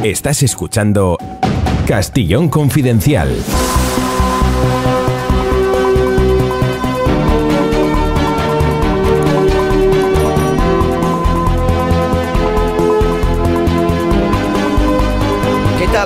Estás escuchando Castellón Confidencial.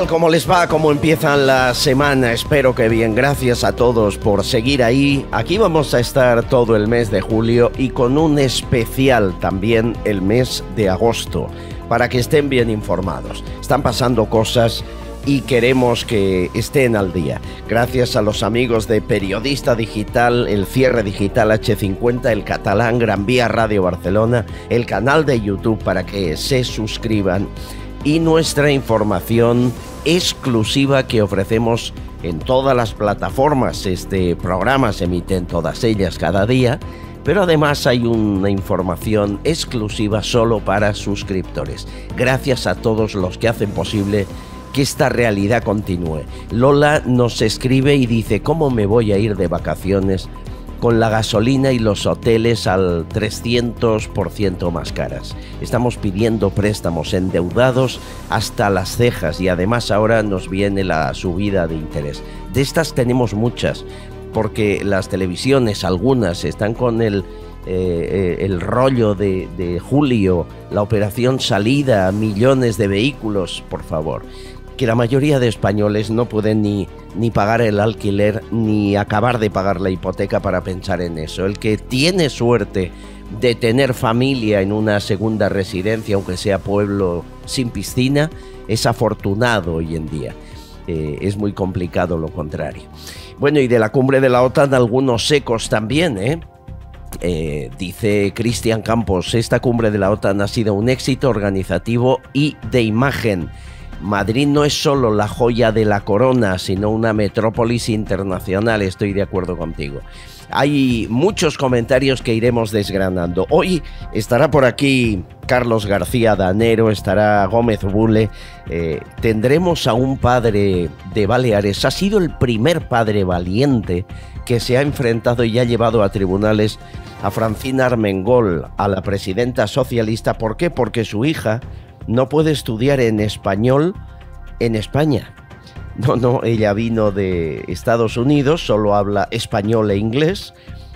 ¿Cómo les va? ¿Cómo empiezan la semana? Espero que bien. Gracias a todos por seguir ahí. Aquí vamos a estar todo el mes de julio y con un especial también el mes de agosto, para que estén bien informados. Están pasando cosas y queremos que estén al día. Gracias a los amigos de Periodista Digital, el Cierre Digital H50, el Catalán, Gran Vía Radio Barcelona, el canal de YouTube para que se suscriban y nuestra información exclusiva que ofrecemos en todas las plataformas. Este programa se emite en todas ellas cada día, pero además hay una información exclusiva solo para suscriptores. Gracias a todos los que hacen posible que esta realidad continúe. Lola nos escribe y dice: ¿cómo me voy a ir de vacaciones con la gasolina y los hoteles al 300% más caras? Estamos pidiendo préstamos endeudados hasta las cejas y además ahora nos viene la subida de interés. De estas tenemos muchas, porque las televisiones, algunas, están con el rollo de julio, la operación salida, millones de vehículos, por favor. Que la mayoría de españoles no pueden ni pagar el alquiler ni acabar de pagar la hipoteca para pensar en eso. El que tiene suerte de tener familia en una segunda residencia, aunque sea pueblo sin piscina, es afortunado hoy en día. Es muy complicado lo contrario. Bueno, y de la cumbre de la OTAN algunos ecos también, dice Cristian Campos: esta cumbre de la OTAN ha sido un éxito organizativo y de imagen. Madrid no es solo la joya de la corona, sino una metrópolis internacional. Estoy de acuerdo contigo. Hay muchos comentarios que iremos desgranando. Hoy estará por aquí Carlos García Danero, estará Gómez Bule. Tendremos a un padre de Baleares. Ha sido el primer padre valiente que se ha enfrentado y ha llevado a tribunales a Francina Armengol, a la presidenta socialista. ¿Por qué? Porque su hija no puede estudiar en español en España. No, ella vino de Estados Unidos, solo habla español e inglés.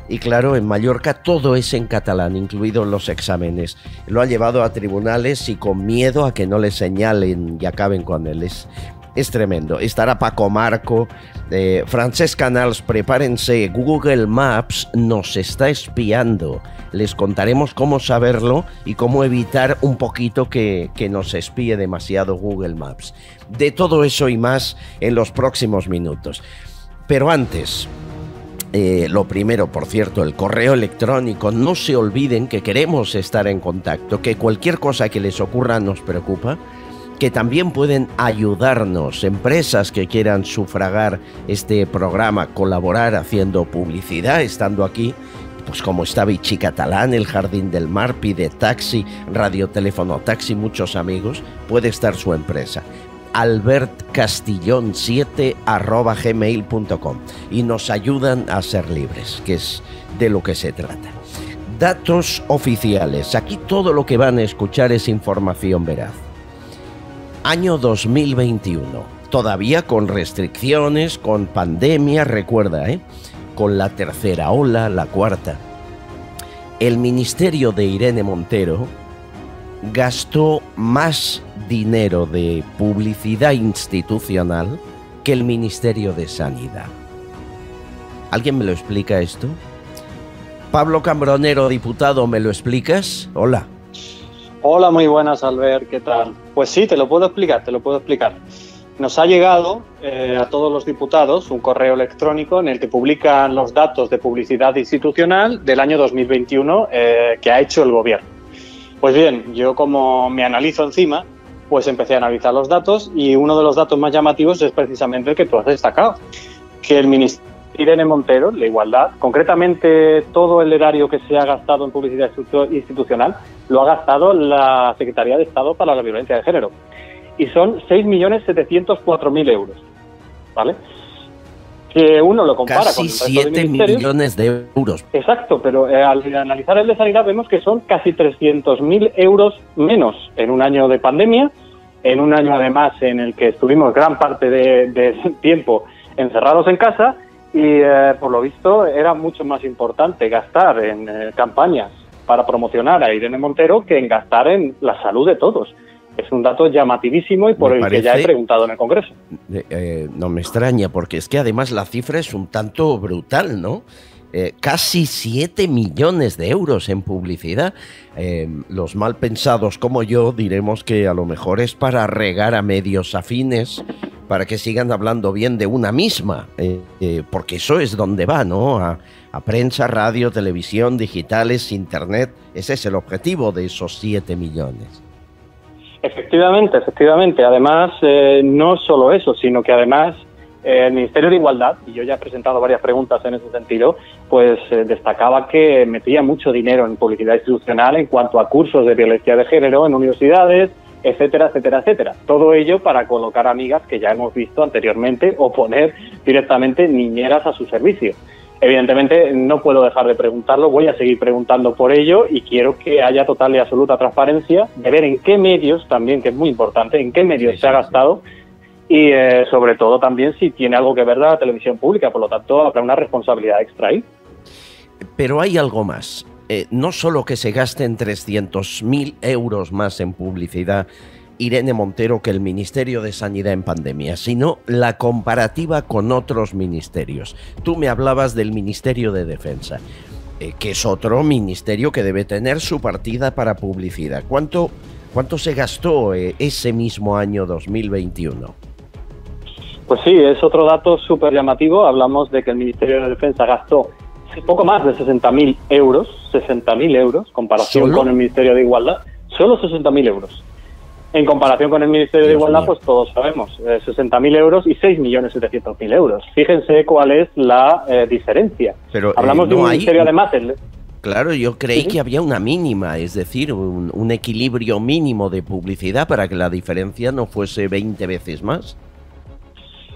Y claro, en Mallorca todo es en catalán, incluidos los exámenes. Lo ha llevado a tribunales y con miedo a que no le señalen y acaben con él. Es tremendo. Estará Paco Marco, Francesc Canals, prepárense. Google Maps nos está espiando. Les contaremos cómo saberlo y cómo evitar un poquito que nos espíe demasiado Google Maps. De todo eso y más en los próximos minutos. Pero antes, lo primero, por cierto, el correo electrónico. No se olviden que queremos estar en contacto, que cualquier cosa que les ocurra nos preocupa, que también pueden ayudarnos, empresas que quieran sufragar este programa, colaborar haciendo publicidad, estando aquí, pues como está Vichy Catalán, El Jardín del Mar, Pide Taxi, Radio Teléfono Taxi, muchos amigos, puede estar su empresa. albertcastillon7@gmail.com y nos ayudan a ser libres, que es de lo que se trata. Datos oficiales. Aquí todo lo que van a escuchar es información veraz. Año 2021, todavía con restricciones, con pandemia, recuerda, con la tercera ola, la cuarta. El ministerio de Irene Montero gastó más dinero de publicidad institucional que el Ministerio de Sanidad. ¿Alguien me lo explica esto? Pablo Cambronero, diputado, ¿me lo explicas? Hola. Hola, muy buenas, Albert, ¿qué tal? Pues sí, te lo puedo explicar. Nos ha llegado a todos los diputados un correo electrónico en el que publican los datos de publicidad institucional del año 2021 que ha hecho el gobierno. Pues bien, yo como me analizo encima, pues empecé a analizar los datos y uno de los datos más llamativos es precisamente el que tú has destacado, que el Ministerio Irene Montero, la igualdad, concretamente todo el erario que se ha gastado en publicidad institucional, lo ha gastado la Secretaría de Estado para la Violencia de Género. Y son 6.704.000 euros, ¿vale? Que uno lo compara casi con el resto 7 de ministerios. millones de euros. Exacto, pero al analizar el de Sanidad vemos que son casi 300.000 euros menos en un año de pandemia en un año además en el que estuvimos gran parte del tiempo encerrados en casa y por lo visto era mucho más importante gastar en campañas para promocionar a Irene Montero que en gastar en la salud de todos. Es un dato llamativísimo y por el que ya he preguntado en el Congreso. No me extraña, porque es que además la cifra es un tanto brutal, ¿no? Casi 7 millones de euros en publicidad. Los mal pensados como yo diremos que a lo mejor es para regar a medios afines, para que sigan hablando bien de una misma, porque eso es donde va, ¿no? A prensa, radio, televisión, digitales, internet. Ese es el objetivo de esos 7 millones. Efectivamente. Además, no solo eso, sino que además el Ministerio de Igualdad, y yo ya he presentado varias preguntas en ese sentido, pues destacaba que metía mucho dinero en publicidad institucional en cuanto a cursos de violencia de género en universidades, etcétera, etcétera, etcétera. Todo ello para colocar amigas que ya hemos visto anteriormente o poner directamente niñeras a su servicio. Evidentemente no puedo dejar de preguntarlo, voy a seguir preguntando por ello y quiero que haya total y absoluta transparencia de ver en qué medios también, que es muy importante, en qué medios se ha gastado y sobre todo también si tiene algo que ver la televisión pública, por lo tanto habrá una responsabilidad extra ahí. Pero hay algo más, no solo que se gasten 300.000 euros más en publicidad Irene Montero que el Ministerio de Sanidad en pandemia, sino la comparativa con otros ministerios. Tú me hablabas del Ministerio de Defensa, que es otro ministerio que debe tener su partida para publicidad. ¿Cuánto se gastó ese mismo año 2021? Pues sí, es otro dato súper llamativo. Hablamos de que el Ministerio de Defensa gastó poco más de 60.000 euros, comparación con el Ministerio de Igualdad, solo 60.000 euros. En comparación con el Ministerio de Igualdad, pues todos sabemos, 60.000 euros y 6.700.000 euros. Fíjense cuál es la diferencia. Pero, hablamos de un ministerio además... Claro, yo creí que había una mínima, es decir, un equilibrio mínimo de publicidad para que la diferencia no fuese 20 veces más.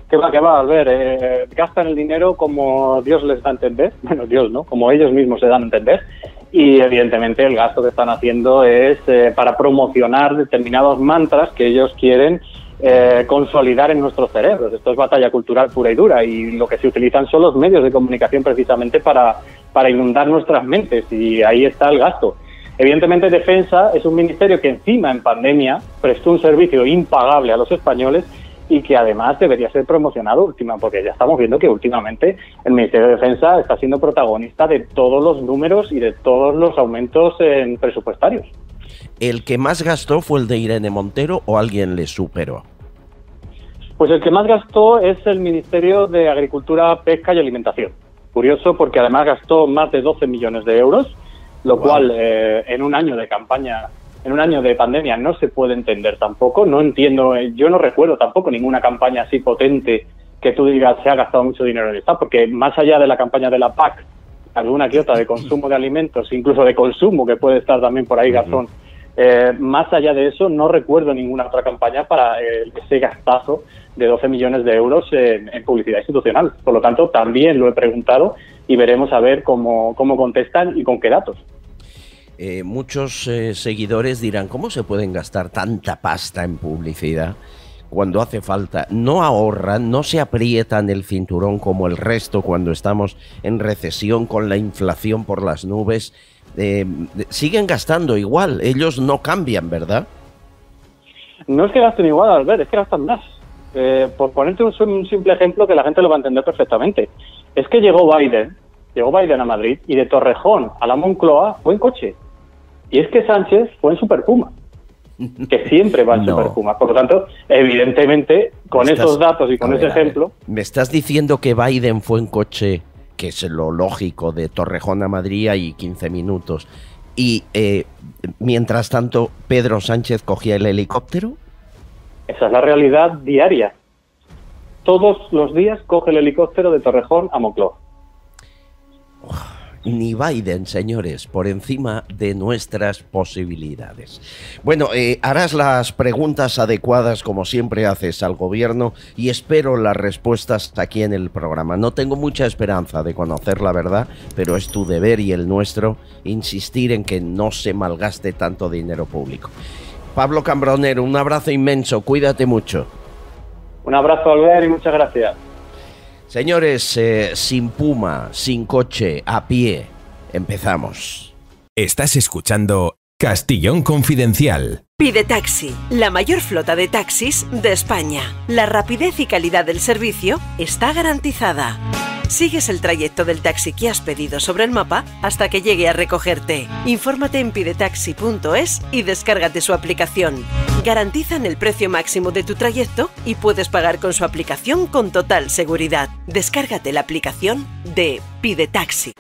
¿Qué va, Albert? Gastan el dinero como Dios les da a entender. Bueno, Dios, ¿no? Como ellos mismos se dan a entender. Y evidentemente el gasto que están haciendo es para promocionar determinados mantras que ellos quieren consolidar en nuestros cerebros. Esto es batalla cultural pura y dura y lo que se utilizan son los medios de comunicación precisamente para inundar nuestras mentes y ahí está el gasto. Evidentemente Defensa es un ministerio que encima en pandemia prestó un servicio impagable a los españoles y que además debería ser promocionado porque ya estamos viendo que últimamente el Ministerio de Defensa está siendo protagonista de todos los números y de todos los aumentos presupuestarios. ¿El que más gastó fue el de Irene Montero o alguien le superó? Pues el que más gastó es el Ministerio de Agricultura, Pesca y Alimentación. Curioso porque además gastó más de 12 millones de euros, lo cual en un año de campaña... En un año de pandemia no se puede entender tampoco, no entiendo, yo no recuerdo tampoco ninguna campaña así potente que tú digas se ha gastado mucho dinero en esta, porque más allá de la campaña de la PAC, alguna que otra de consumo de alimentos, incluso de consumo, que puede estar también por ahí Garzón, más allá de eso no recuerdo ninguna otra campaña para ese gastazo de 12 millones de euros en publicidad institucional. Por lo tanto, también lo he preguntado y veremos a ver cómo contestan y con qué datos. Muchos seguidores dirán, ¿cómo se pueden gastar tanta pasta en publicidad cuando hace falta? No ahorran, no se aprietan el cinturón como el resto cuando estamos en recesión con la inflación por las nubes. Siguen gastando igual, ellos no cambian, ¿verdad? No es que gasten igual, Albert, es que gastan más. Por ponerte un simple ejemplo que la gente lo va a entender perfectamente. Es que llegó Biden a Madrid y de Torrejón a la Moncloa fue en coche. Y es que Sánchez fue en Super Puma, que siempre va en Super Puma. Por lo tanto, evidentemente, con esos datos y con ese ejemplo... ¿Me estás diciendo que Biden fue en coche, que es lo lógico, de Torrejón a Madrid y 15 minutos, y mientras tanto Pedro Sánchez cogía el helicóptero? Esa es la realidad diaria. Todos los días coge el helicóptero de Torrejón a Moncloa. Ni Biden, señores, por encima de nuestras posibilidades. Bueno, harás las preguntas adecuadas como siempre haces al gobierno y espero las respuestas aquí en el programa. No tengo mucha esperanza de conocer la verdad, pero es tu deber y el nuestro insistir en que no se malgaste tanto dinero público. Pablo Cambronero, un abrazo inmenso, cuídate mucho. Un abrazo, Albert, y muchas gracias. Señores, sin puma, sin coche, a pie, empezamos. Estás escuchando Castillón Confidencial. Pide Taxi, la mayor flota de taxis de España. La rapidez y calidad del servicio está garantizada. Sigues el trayecto del taxi que has pedido sobre el mapa hasta que llegue a recogerte. Infórmate en pidetaxi.es y descárgate su aplicación. Garantizan el precio máximo de tu trayecto y puedes pagar con su aplicación con total seguridad. Descárgate la aplicación de Pide Taxi.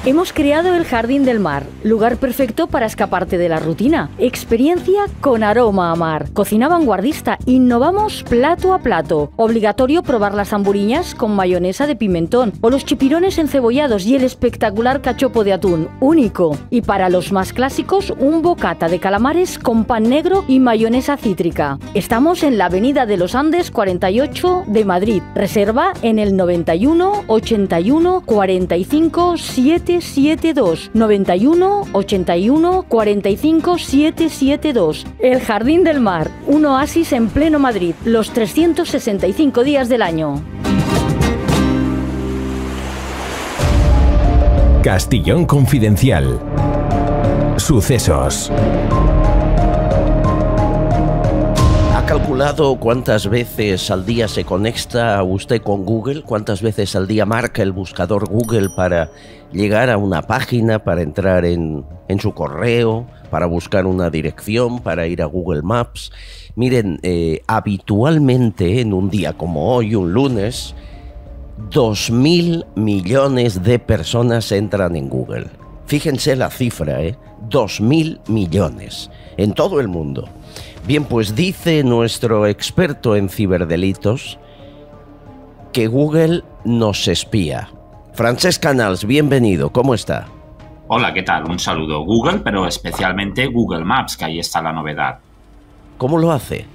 Hemos creado el Jardín del Mar, lugar perfecto para escaparte de la rutina. Experiencia con aroma a mar. Cocina vanguardista, innovamos plato a plato. Obligatorio probar las hamburiñas con mayonesa de pimentón o los chipirones encebollados y el espectacular cachopo de atún, único. Y para los más clásicos, un bocata de calamares con pan negro y mayonesa cítrica. Estamos en la Avenida de los Andes 48 de Madrid. Reserva en el 91 81 45 772 91 81 45 772. El Jardín del Mar, un oasis en pleno Madrid, los 365 días del año. Castillón Confidencial. Sucesos. ¿Ha calculado cuántas veces al día se conecta usted con Google? ¿Cuántas veces al día marca el buscador Google para llegar a una página, para entrar en su correo, para buscar una dirección, para ir a Google Maps? Miren, habitualmente en un día como hoy, un lunes, 2.000 millones de personas entran en Google. Fíjense la cifra, 2.000 millones en todo el mundo. Bien, pues dice nuestro experto en ciberdelitos que Google nos espía. Francesc Canals, bienvenido, ¿cómo está? Hola, ¿qué tal? Un saludo. Google, pero especialmente Google Maps, que ahí está la novedad. ¿Cómo lo hace?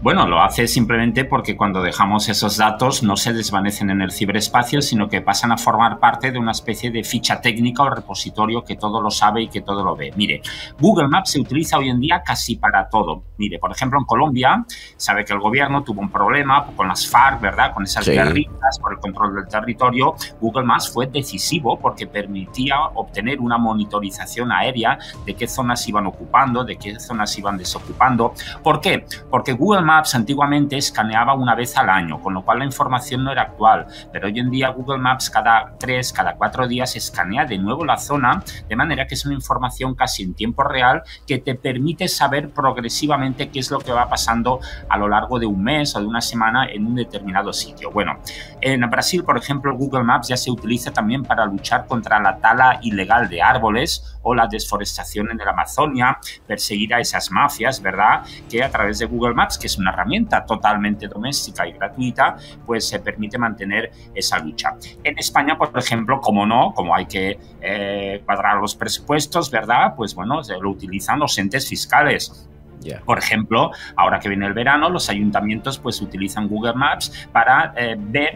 Bueno, lo hace simplemente porque cuando dejamos esos datos no se desvanecen en el ciberespacio, sino que pasan a formar parte de una especie de ficha técnica o repositorio que todo lo sabe y que todo lo ve. Mire, Google Maps se utiliza hoy en día casi para todo. Mire, por ejemplo, en Colombia, sabe que el gobierno tuvo un problema con las FARC, ¿verdad? Con esas guerrillas por el control del territorio. Google Maps fue decisivo porque permitía obtener una monitorización aérea de qué zonas iban ocupando, de qué zonas iban desocupando. ¿Por qué? Porque Google Maps antiguamente escaneaba una vez al año, con lo cual la información no era actual, pero hoy en día Google Maps cada 3, cada 4 días escanea de nuevo la zona, de manera que es una información casi en tiempo real que te permite saber progresivamente qué es lo que va pasando a lo largo de un mes o de una semana en un determinado sitio. Bueno, en Brasil, por ejemplo, Google Maps ya se utiliza también para luchar contra la tala ilegal de árboles o la desforestación en el Amazonia, perseguir a esas mafias, ¿verdad? Que a través de Google Maps, que es una herramienta totalmente doméstica y gratuita, pues se permite mantener esa lucha. En España, por ejemplo, como hay que cuadrar los presupuestos, ¿verdad? Pues bueno, lo utilizan los entes fiscales. Por ejemplo, ahora que viene el verano, los ayuntamientos pues utilizan Google Maps para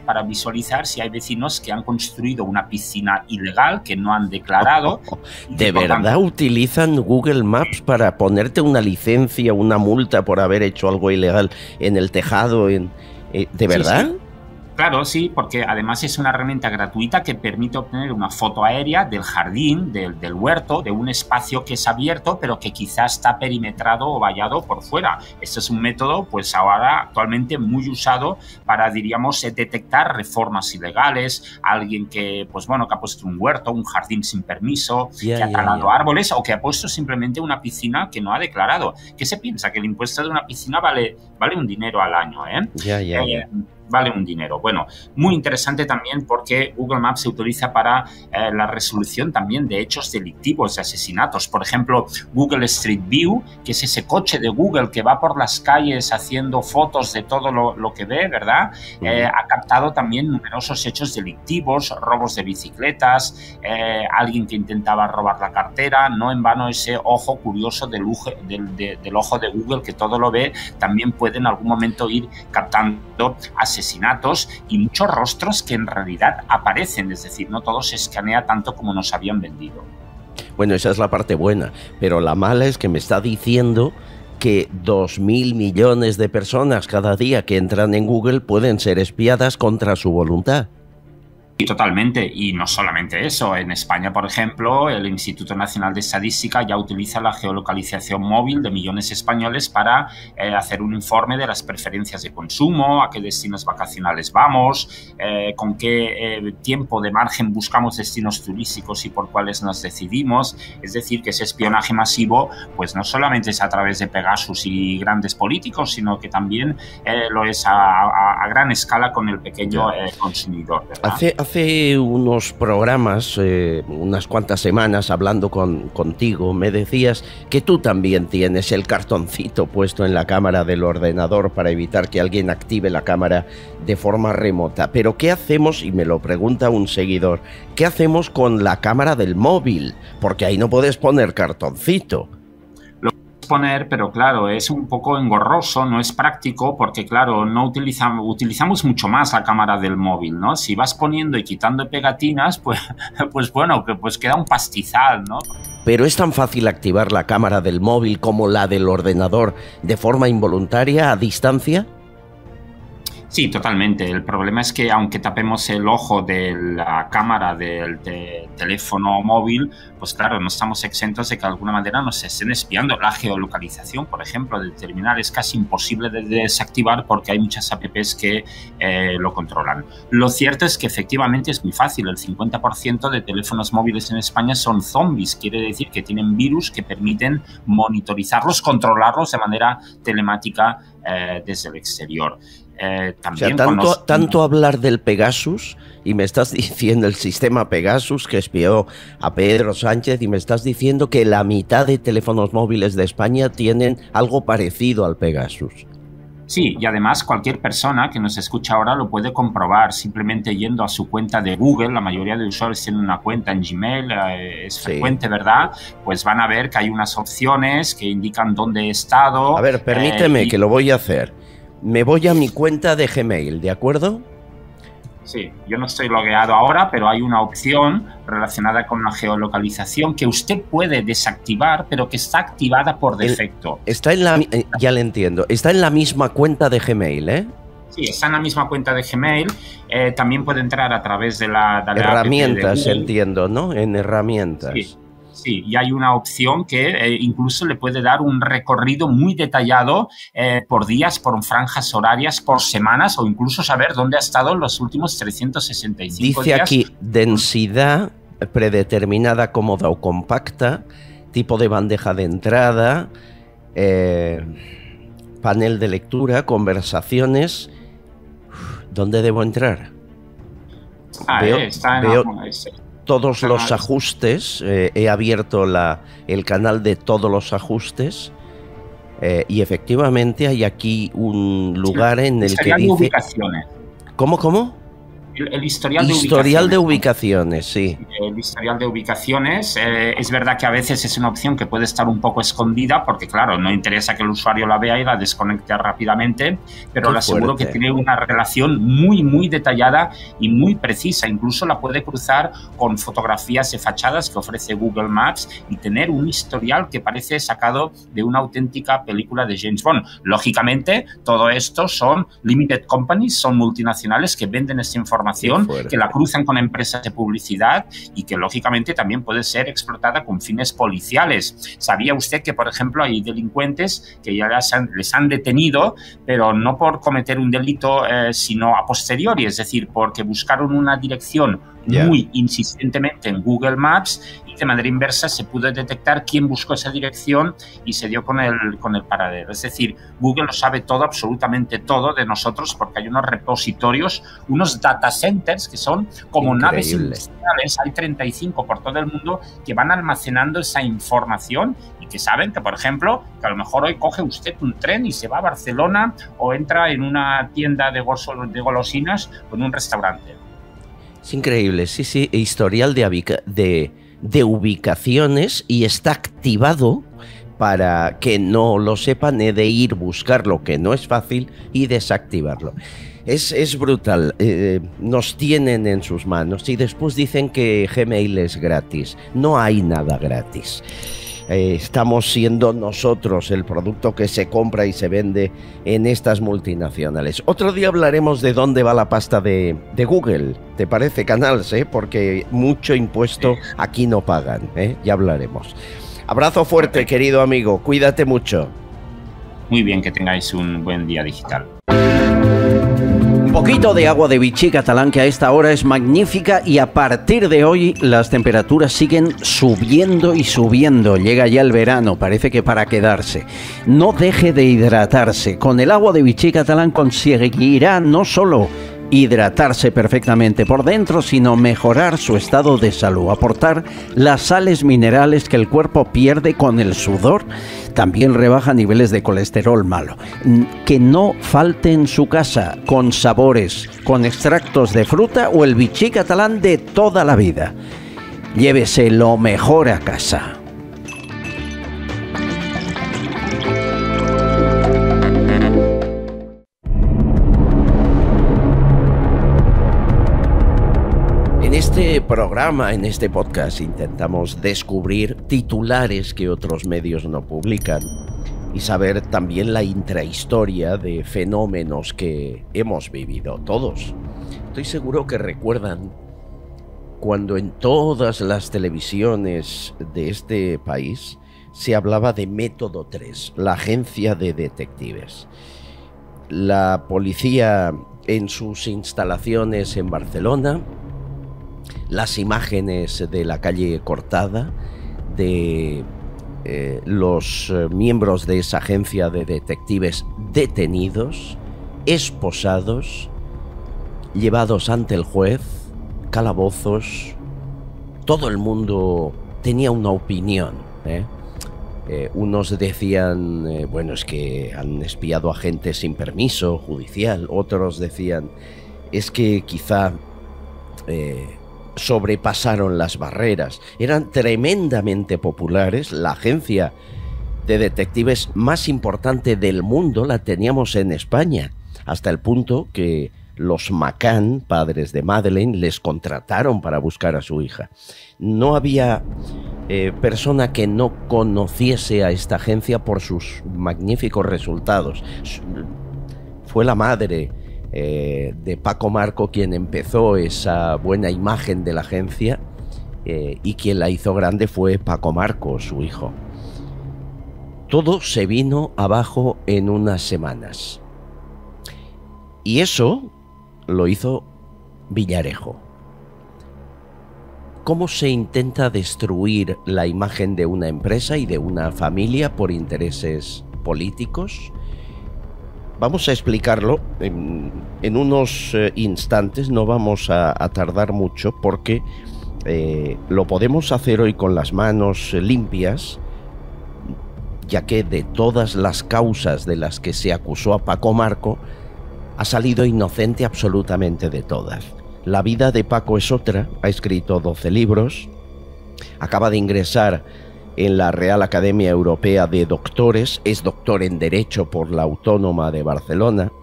para visualizar si hay vecinos que han construido una piscina ilegal que no han declarado. ¿De verdad utilizan Google Maps para ponerte una licencia, una multa por haber hecho algo ilegal en el tejado? ¿De verdad? Sí, sí. Claro, sí, porque además es una herramienta gratuita que permite obtener una foto aérea del jardín, del huerto, de un espacio que es abierto, pero que quizás está perimetrado o vallado por fuera. Este es un método, pues ahora actualmente muy usado para, diríamos, detectar reformas ilegales, alguien que, pues bueno, que ha puesto un huerto, un jardín sin permiso, que ha talado árboles o que ha puesto simplemente una piscina que no ha declarado. ¿Qué se piensa? Que el impuesto de una piscina vale un dinero al año, ¿eh? Vale un dinero. Bueno, muy interesante también porque Google Maps se utiliza para la resolución también de hechos delictivos, de asesinatos. Por ejemplo, Google Street View, que es ese coche de Google que va por las calles haciendo fotos de todo lo que ve, ¿verdad? Ha captado también numerosos hechos delictivos, robos de bicicletas, alguien que intentaba robar la cartera. No en vano ese ojo curioso del ojo de Google que todo lo ve, también puede en algún momento ir captando asesinatos y muchos rostros que en realidad aparecen, es decir, no todo se escanea tanto como nos habían vendido. Bueno, esa es la parte buena, pero la mala es que me está diciendo que 2.000 millones de personas cada día que entran en Google pueden ser espiadas contra su voluntad. Y totalmente, y no solamente eso. En España, por ejemplo, el Instituto Nacional de Estadística ya utiliza la geolocalización móvil de millones de españoles para hacer un informe de las preferencias de consumo, a qué destinos vacacionales vamos, con qué tiempo de margen buscamos destinos turísticos y por cuáles nos decidimos. Es decir, que ese espionaje masivo pues no solamente es a través de Pegasus y grandes políticos, sino que también lo es a gran escala con el pequeño consumidor, ¿verdad? Hace unos programas, unas cuantas semanas, hablando contigo, me decías que tú también tienes el cartoncito puesto en la cámara del ordenador para evitar que alguien active la cámara de forma remota. Pero ¿qué hacemos? Y me lo pregunta un seguidor, ¿qué hacemos con la cámara del móvil? Porque ahí no puedes poner cartoncito. Poner, pero claro, es un poco engorroso, no es práctico porque claro, no utilizamos mucho más la cámara del móvil, ¿no? Si vas poniendo y quitando pegatinas, pues bueno, pues queda un pastizal, ¿no? Pero es tan fácil activar la cámara del móvil como la del ordenador de forma involuntaria a distancia. Sí, totalmente. El problema es que aunque tapemos el ojo de la cámara del teléfono móvil, pues claro, no estamos exentos de que de alguna manera nos estén espiando. La geolocalización, por ejemplo, del terminal es casi imposible de desactivar porque hay muchas apps que lo controlan. Lo cierto es que efectivamente es muy fácil. El 50% de teléfonos móviles en España son zombies. Quiere decir que tienen virus que permiten monitorizarlos, controlarlos de manera telemática desde el exterior. También o sea, tanto hablar del Pegasus y me estás diciendo el sistema Pegasus que espió a Pedro Sánchez y me estás diciendo que la mitad de teléfonos móviles de España tienen algo parecido al Pegasus. Sí, y además cualquier persona que nos escucha ahora lo puede comprobar simplemente yendo a su cuenta de Google. La mayoría de usuarios tienen una cuenta en Gmail, es frecuente, ¿verdad? Pues van a ver que hay unas opciones que indican dónde he estado. A ver, permíteme que lo voy a hacer. Me voy a mi cuenta de Gmail, ¿de acuerdo? Sí, yo no estoy logueado ahora, pero hay una opción relacionada con la geolocalización que usted puede desactivar, pero que está activada por defecto. Está en la, ya le entiendo, está en la misma cuenta de Gmail, ¿eh? Sí, está en la misma cuenta de Gmail. También puede entrar a través de la herramientas, entiendo, ¿no? En herramientas. Sí. Sí, y hay una opción que incluso le puede dar un recorrido muy detallado por días, por franjas horarias, por semanas o incluso saber dónde ha estado en los últimos 365 días. Dice aquí densidad predeterminada, cómoda o compacta, tipo de bandeja de entrada, panel de lectura, conversaciones. ¿Dónde debo entrar? Veo todos los ajustes, he abierto el canal de todos los ajustes y efectivamente hay aquí un lugar en el que dice... Ubicaciones. ¿Cómo? El historial de ubicaciones, sí. El historial de ubicaciones. Es verdad que a veces es una opción que puede estar un poco escondida porque, claro, no interesa que el usuario la vea y la desconecte rápidamente, pero le aseguro que tiene una relación muy, muy detallada y muy precisa. Incluso la puede cruzar con fotografías de fachadas que ofrece Google Maps y tener un historial que parece sacado de una auténtica película de James Bond. Lógicamente, todo esto son limited companies, son multinacionales que venden esta información, que la cruzan con empresas de publicidad y que lógicamente también puede ser explotada con fines policiales. ¿Sabía usted que, por ejemplo, hay delincuentes que ya les han detenido, pero no por cometer un delito, sino a posteriori? Es decir, porque buscaron una dirección muy insistentemente en Google Maps y de manera inversa se pudo detectar quién buscó esa dirección y se dio con el paradero. Es decir, Google lo sabe todo, absolutamente todo de nosotros, porque hay unos repositorios, unos data centers que son como naves industriales, hay 35 por todo el mundo que van almacenando esa información y que saben que, por ejemplo, que a lo mejor hoy coge usted un tren y se va a Barcelona o entra en una tienda de golosinas o en un restaurante. Es increíble, sí, historial de ubicaciones y está activado para que no lo sepan, he de ir buscarlo, que no es fácil, y desactivarlo. Es brutal. Nos tienen en sus manos y después dicen que Gmail es gratis. No hay nada gratis. Estamos siendo nosotros el producto que se compra y se vende en estas multinacionales. Otro día hablaremos de dónde va la pasta de Google. ¿Te parece, Canals? Porque mucho impuesto aquí no pagan. Ya hablaremos. Abrazo fuerte, querido amigo. Cuídate mucho. Muy bien, que tengáis un buen día digital. Un poquito de agua de Vichy catalán, que a esta hora es magnífica, y a partir de hoy las temperaturas siguen subiendo y subiendo. Llega ya el verano, parece que para quedarse. No deje de hidratarse. Con el agua de Vichy catalán conseguirá no solo hidratarse perfectamente por dentro, sino mejorar su estado de salud, aportar las sales minerales que el cuerpo pierde con el sudor. También rebaja niveles de colesterol malo. Que no falte en su casa, con sabores, con extractos de fruta o el Vichy catalán de toda la vida. Llévese lo mejor a casa. En este programa, en este podcast, intentamos descubrir titulares que otros medios no publican y saber también la intrahistoria de fenómenos que hemos vivido todos. Estoy seguro que recuerdan cuando en todas las televisiones de este país se hablaba de Método 3, la agencia de detectives. La policía en sus instalaciones en Barcelona, las imágenes de la calle cortada, de los miembros de esa agencia de detectives detenidos, esposados, llevados ante el juez, calabozos. Todo el mundo tenía una opinión, unos decían, bueno, es que han espiado a gente sin permiso judicial. Otros decían, es que quizá sobrepasaron las barreras. Eran tremendamente populares. La agencia de detectives más importante del mundo la teníamos en España, hasta el punto que los McCann, padres de Madeleine, les contrataron para buscar a su hija. No había persona que no conociese a esta agencia por sus magníficos resultados. Fue la madre de Paco Marco quien empezó esa buena imagen de la agencia, y quien la hizo grande fue Paco Marco, su hijo. Todo se vino abajo en unas semanas. Y eso lo hizo Villarejo. ¿Cómo se intenta destruir la imagen de una empresa y de una familia por intereses políticos? Vamos a explicarlo en unos instantes. No vamos a tardar mucho porque lo podemos hacer hoy con las manos limpias, ya que de todas las causas de las que se acusó a Paco Marco, ha salido inocente absolutamente de todas. La vida de Paco es otra. Ha escrito 12 libros, acaba de ingresar en la Real Academia Europea de Doctores, es doctor en Derecho por la Autónoma de Barcelona,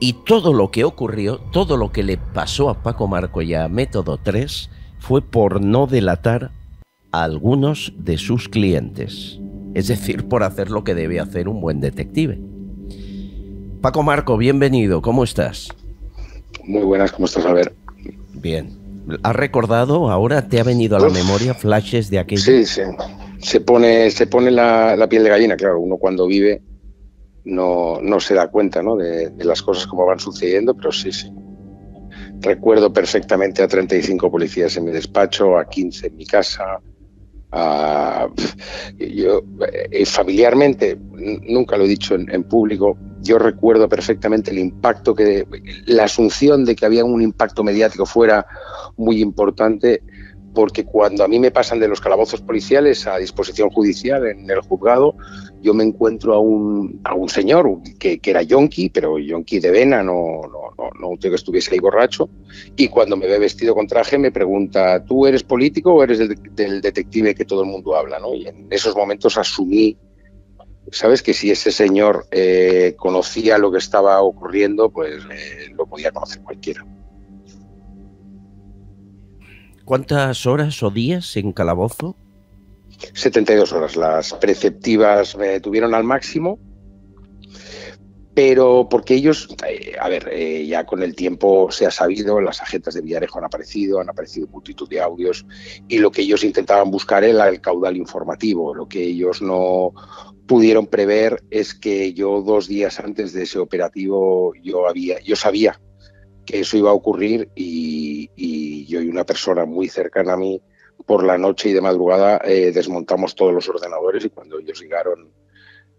y todo lo que ocurrió, todo lo que le pasó a Paco Marco y a Método 3 fue por no delatar a algunos de sus clientes, es decir, por hacer lo que debe hacer un buen detective. Paco Marco, bienvenido, ¿cómo estás? Muy buenas, ¿cómo estás, Albert? Bien. ¿Has recordado ahora? ¿Te ha venido a la memoria flashes de aquello? Sí, sí. Se pone la piel de gallina, claro. Uno cuando vive no se da cuenta, ¿no?, de las cosas como van sucediendo, pero sí, sí. Recuerdo perfectamente a 35 policías en mi despacho, a 15 en mi casa. Yo familiarmente, nunca lo he dicho en público, yo recuerdo perfectamente el impacto la asunción de que había un impacto mediático fuera muy importante, porque cuando a mí me pasan de los calabozos policiales a disposición judicial en el juzgado, yo me encuentro a un señor que era yonki, pero yonki de vena, no un tío que estuviese ahí borracho, y cuando me ve vestido con traje me pregunta, ¿tú eres político o eres del detective que todo el mundo habla, ¿no? Y en esos momentos asumí sabes que si ese señor conocía lo que estaba ocurriendo, pues lo podía conocer cualquiera. ¿Cuántas horas o días en calabozo? 72 horas. Las preceptivas me tuvieron al máximo, pero porque ellos, ya con el tiempo se ha sabido, las agendas de Villarejo han aparecido multitud de audios, y lo que ellos intentaban buscar era el caudal informativo. Lo que ellos no pudieron prever es que yo 2 días antes de ese operativo yo sabía que eso iba a ocurrir, y yo y una persona muy cercana a mí, por la noche y de madrugada desmontamos todos los ordenadores, y cuando ellos llegaron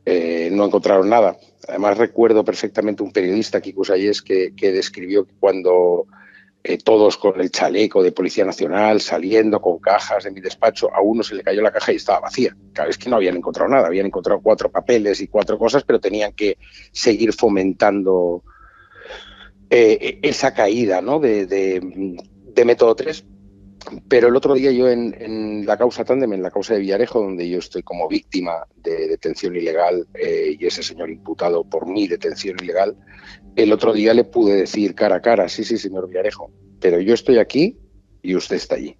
no encontraron nada. Además recuerdo perfectamente un periodista, Kiko Sayés, que describió que cuando todos con el chaleco de Policía Nacional saliendo con cajas de mi despacho, a uno se le cayó la caja y estaba vacía. Claro, es que no habían encontrado nada, habían encontrado 4 papeles y 4 cosas, pero tenían que seguir fomentando esa caída, ¿no?, de Método 3. Pero el otro día yo en la causa Tándem, en la causa de Villarejo, donde yo estoy como víctima de detención ilegal y ese señor imputado por mi detención ilegal, el otro día le pude decir cara a cara: sí, señor Villarejo, pero yo estoy aquí y usted está allí.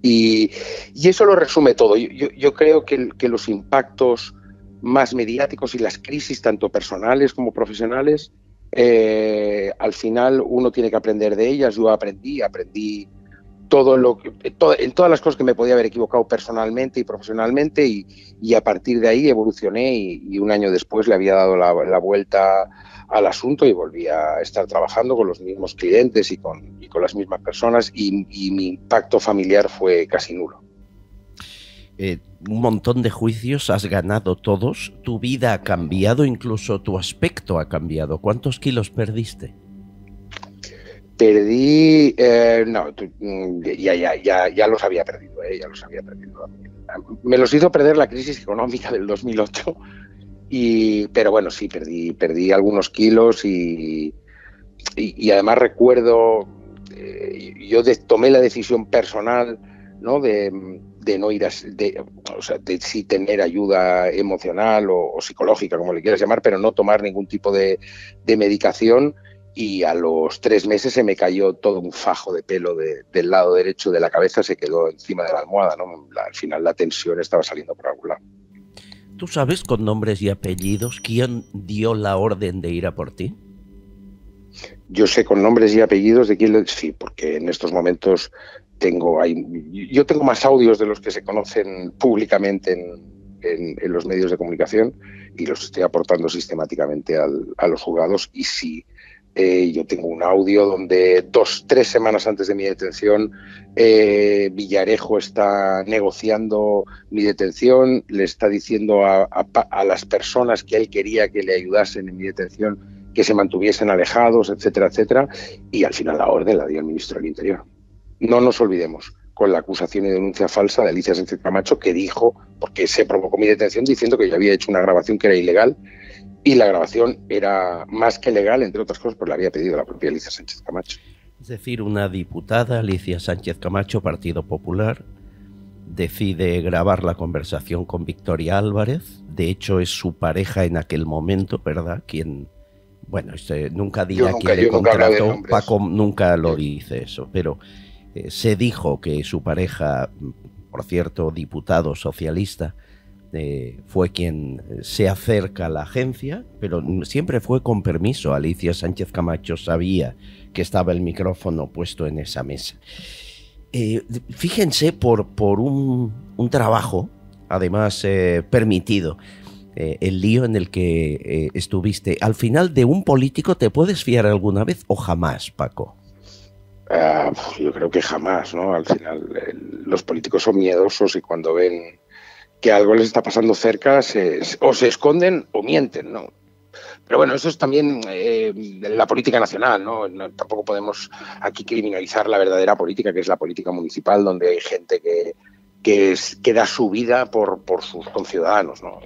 Y eso lo resume todo. Yo creo que los impactos más mediáticos y las crisis, tanto personales como profesionales, al final uno tiene que aprender de ellas. Yo aprendí en todas las cosas que me podía haber equivocado personalmente y profesionalmente, y a partir de ahí evolucioné, y 1 año después le había dado la vuelta al asunto y volví a estar trabajando con los mismos clientes y con las mismas personas, y mi impacto familiar fue casi nulo. Un montón de juicios, has ganado todos, tu vida ha cambiado, incluso tu aspecto ha cambiado. ¿Cuántos kilos perdiste? Perdí, ya los había perdido, Me los hizo perder la crisis económica del 2008, pero bueno, sí, perdí algunos kilos, y además recuerdo, yo tomé la decisión personal, ¿no?, de no ir de sí tener ayuda emocional o psicológica, como le quieras llamar, pero no tomar ningún tipo de medicación. Y a los 3 meses se me cayó todo un fajo de pelo del lado derecho de la cabeza, se quedó encima de la almohada, ¿no? Al final la tensión estaba saliendo por algún lado. ¿Tú sabes con nombres y apellidos quién dio la orden de ir a por ti? Yo sé con nombres y apellidos de quién, sí, porque en estos momentos yo tengo más audios de los que se conocen públicamente en los medios de comunicación, y los estoy aportando sistemáticamente a los juzgados. Y sí, yo tengo un audio donde 3 semanas antes de mi detención, Villarejo está negociando mi detención, le está diciendo a las personas que él quería que le ayudasen en mi detención que se mantuviesen alejados, etcétera, etcétera, y al final la orden la dio el ministro del Interior. No nos olvidemos, con la acusación y denuncia falsa de Alicia Sánchez Camacho, que dijo, porque se provocó mi detención diciendo que yo había hecho una grabación que era ilegal, y la grabación era más que legal, entre otras cosas, pues la había pedido la propia Alicia Sánchez Camacho. Es decir, una diputada, Alicia Sánchez Camacho, Partido Popular, decide grabar la conversación con Victoria Álvarez. De hecho, es su pareja en aquel momento, ¿verdad? Quien, bueno, nunca dirá quién le contrató. Paco nunca lo dice eso, pero se dijo que su pareja, por cierto, diputado socialista, fue quien se acerca a la agencia, pero siempre fue con permiso. Alicia Sánchez Camacho sabía que estaba el micrófono puesto en esa mesa. Fíjense, por un trabajo, además permitido, el lío en el que estuviste. Al final, ¿de un político te puedes fiar alguna vez o jamás, Paco? Yo creo que jamás, ¿no? Al final los políticos son miedosos, y cuando ven que algo les está pasando cerca, o se esconden o mienten, ¿no? Pero bueno, eso es también la política nacional, ¿no? Tampoco podemos aquí criminalizar la verdadera política, que es la política municipal, donde hay gente que da su vida por sus conciudadanos, ¿no?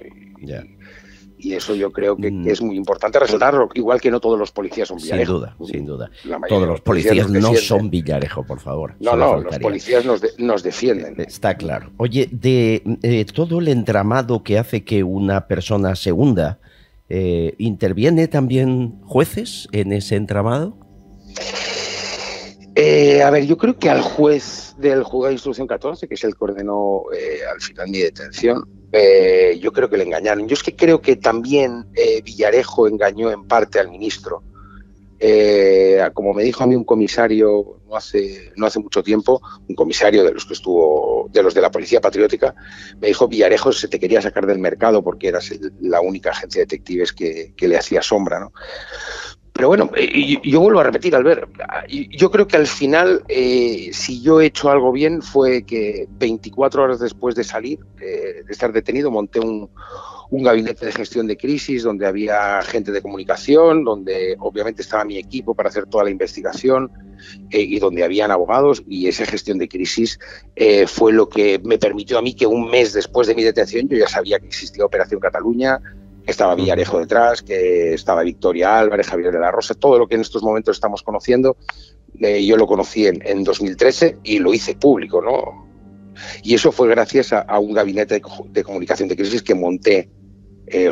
Y eso yo creo que es muy importante resaltarlo, igual que no todos los policías son Villarejo. Sin duda, sin duda. Todos los policías no son Villarejo, por favor. No, los policías nos defienden. Está claro. Oye, de todo el entramado que hace que una persona se hunda, ¿interviene también jueces en ese entramado? A ver, yo creo que al juez del juzgado de instrucción 14, que es el que ordenó al final mi detención, yo creo que le engañaron. Yo es que creo que también Villarejo engañó en parte al ministro. Como me dijo a mí un comisario no hace mucho tiempo, un comisario de los que estuvo, de los de la Policía Patriótica, me dijo: Villarejo se te quería sacar del mercado porque eras la única agencia de detectives que le hacía sombra, ¿no? Pero bueno, yo vuelvo a repetir, Albert, yo creo que al final, si yo he hecho algo bien, fue que 24 horas después de salir, de estar detenido, monté un gabinete de gestión de crisis donde había gente de comunicación, donde obviamente estaba mi equipo para hacer toda la investigación y donde habían abogados, y esa gestión de crisis fue lo que me permitió a mí que un mes después de mi detención yo ya sabía que existía Operación Cataluña, que estaba Villarejo detrás, que estaba Victoria Álvarez, Javier de la Rosa, todo lo que en estos momentos estamos conociendo, yo lo conocí en 2013 y lo hice público, ¿no? Y eso fue gracias a un gabinete de comunicación de crisis que monté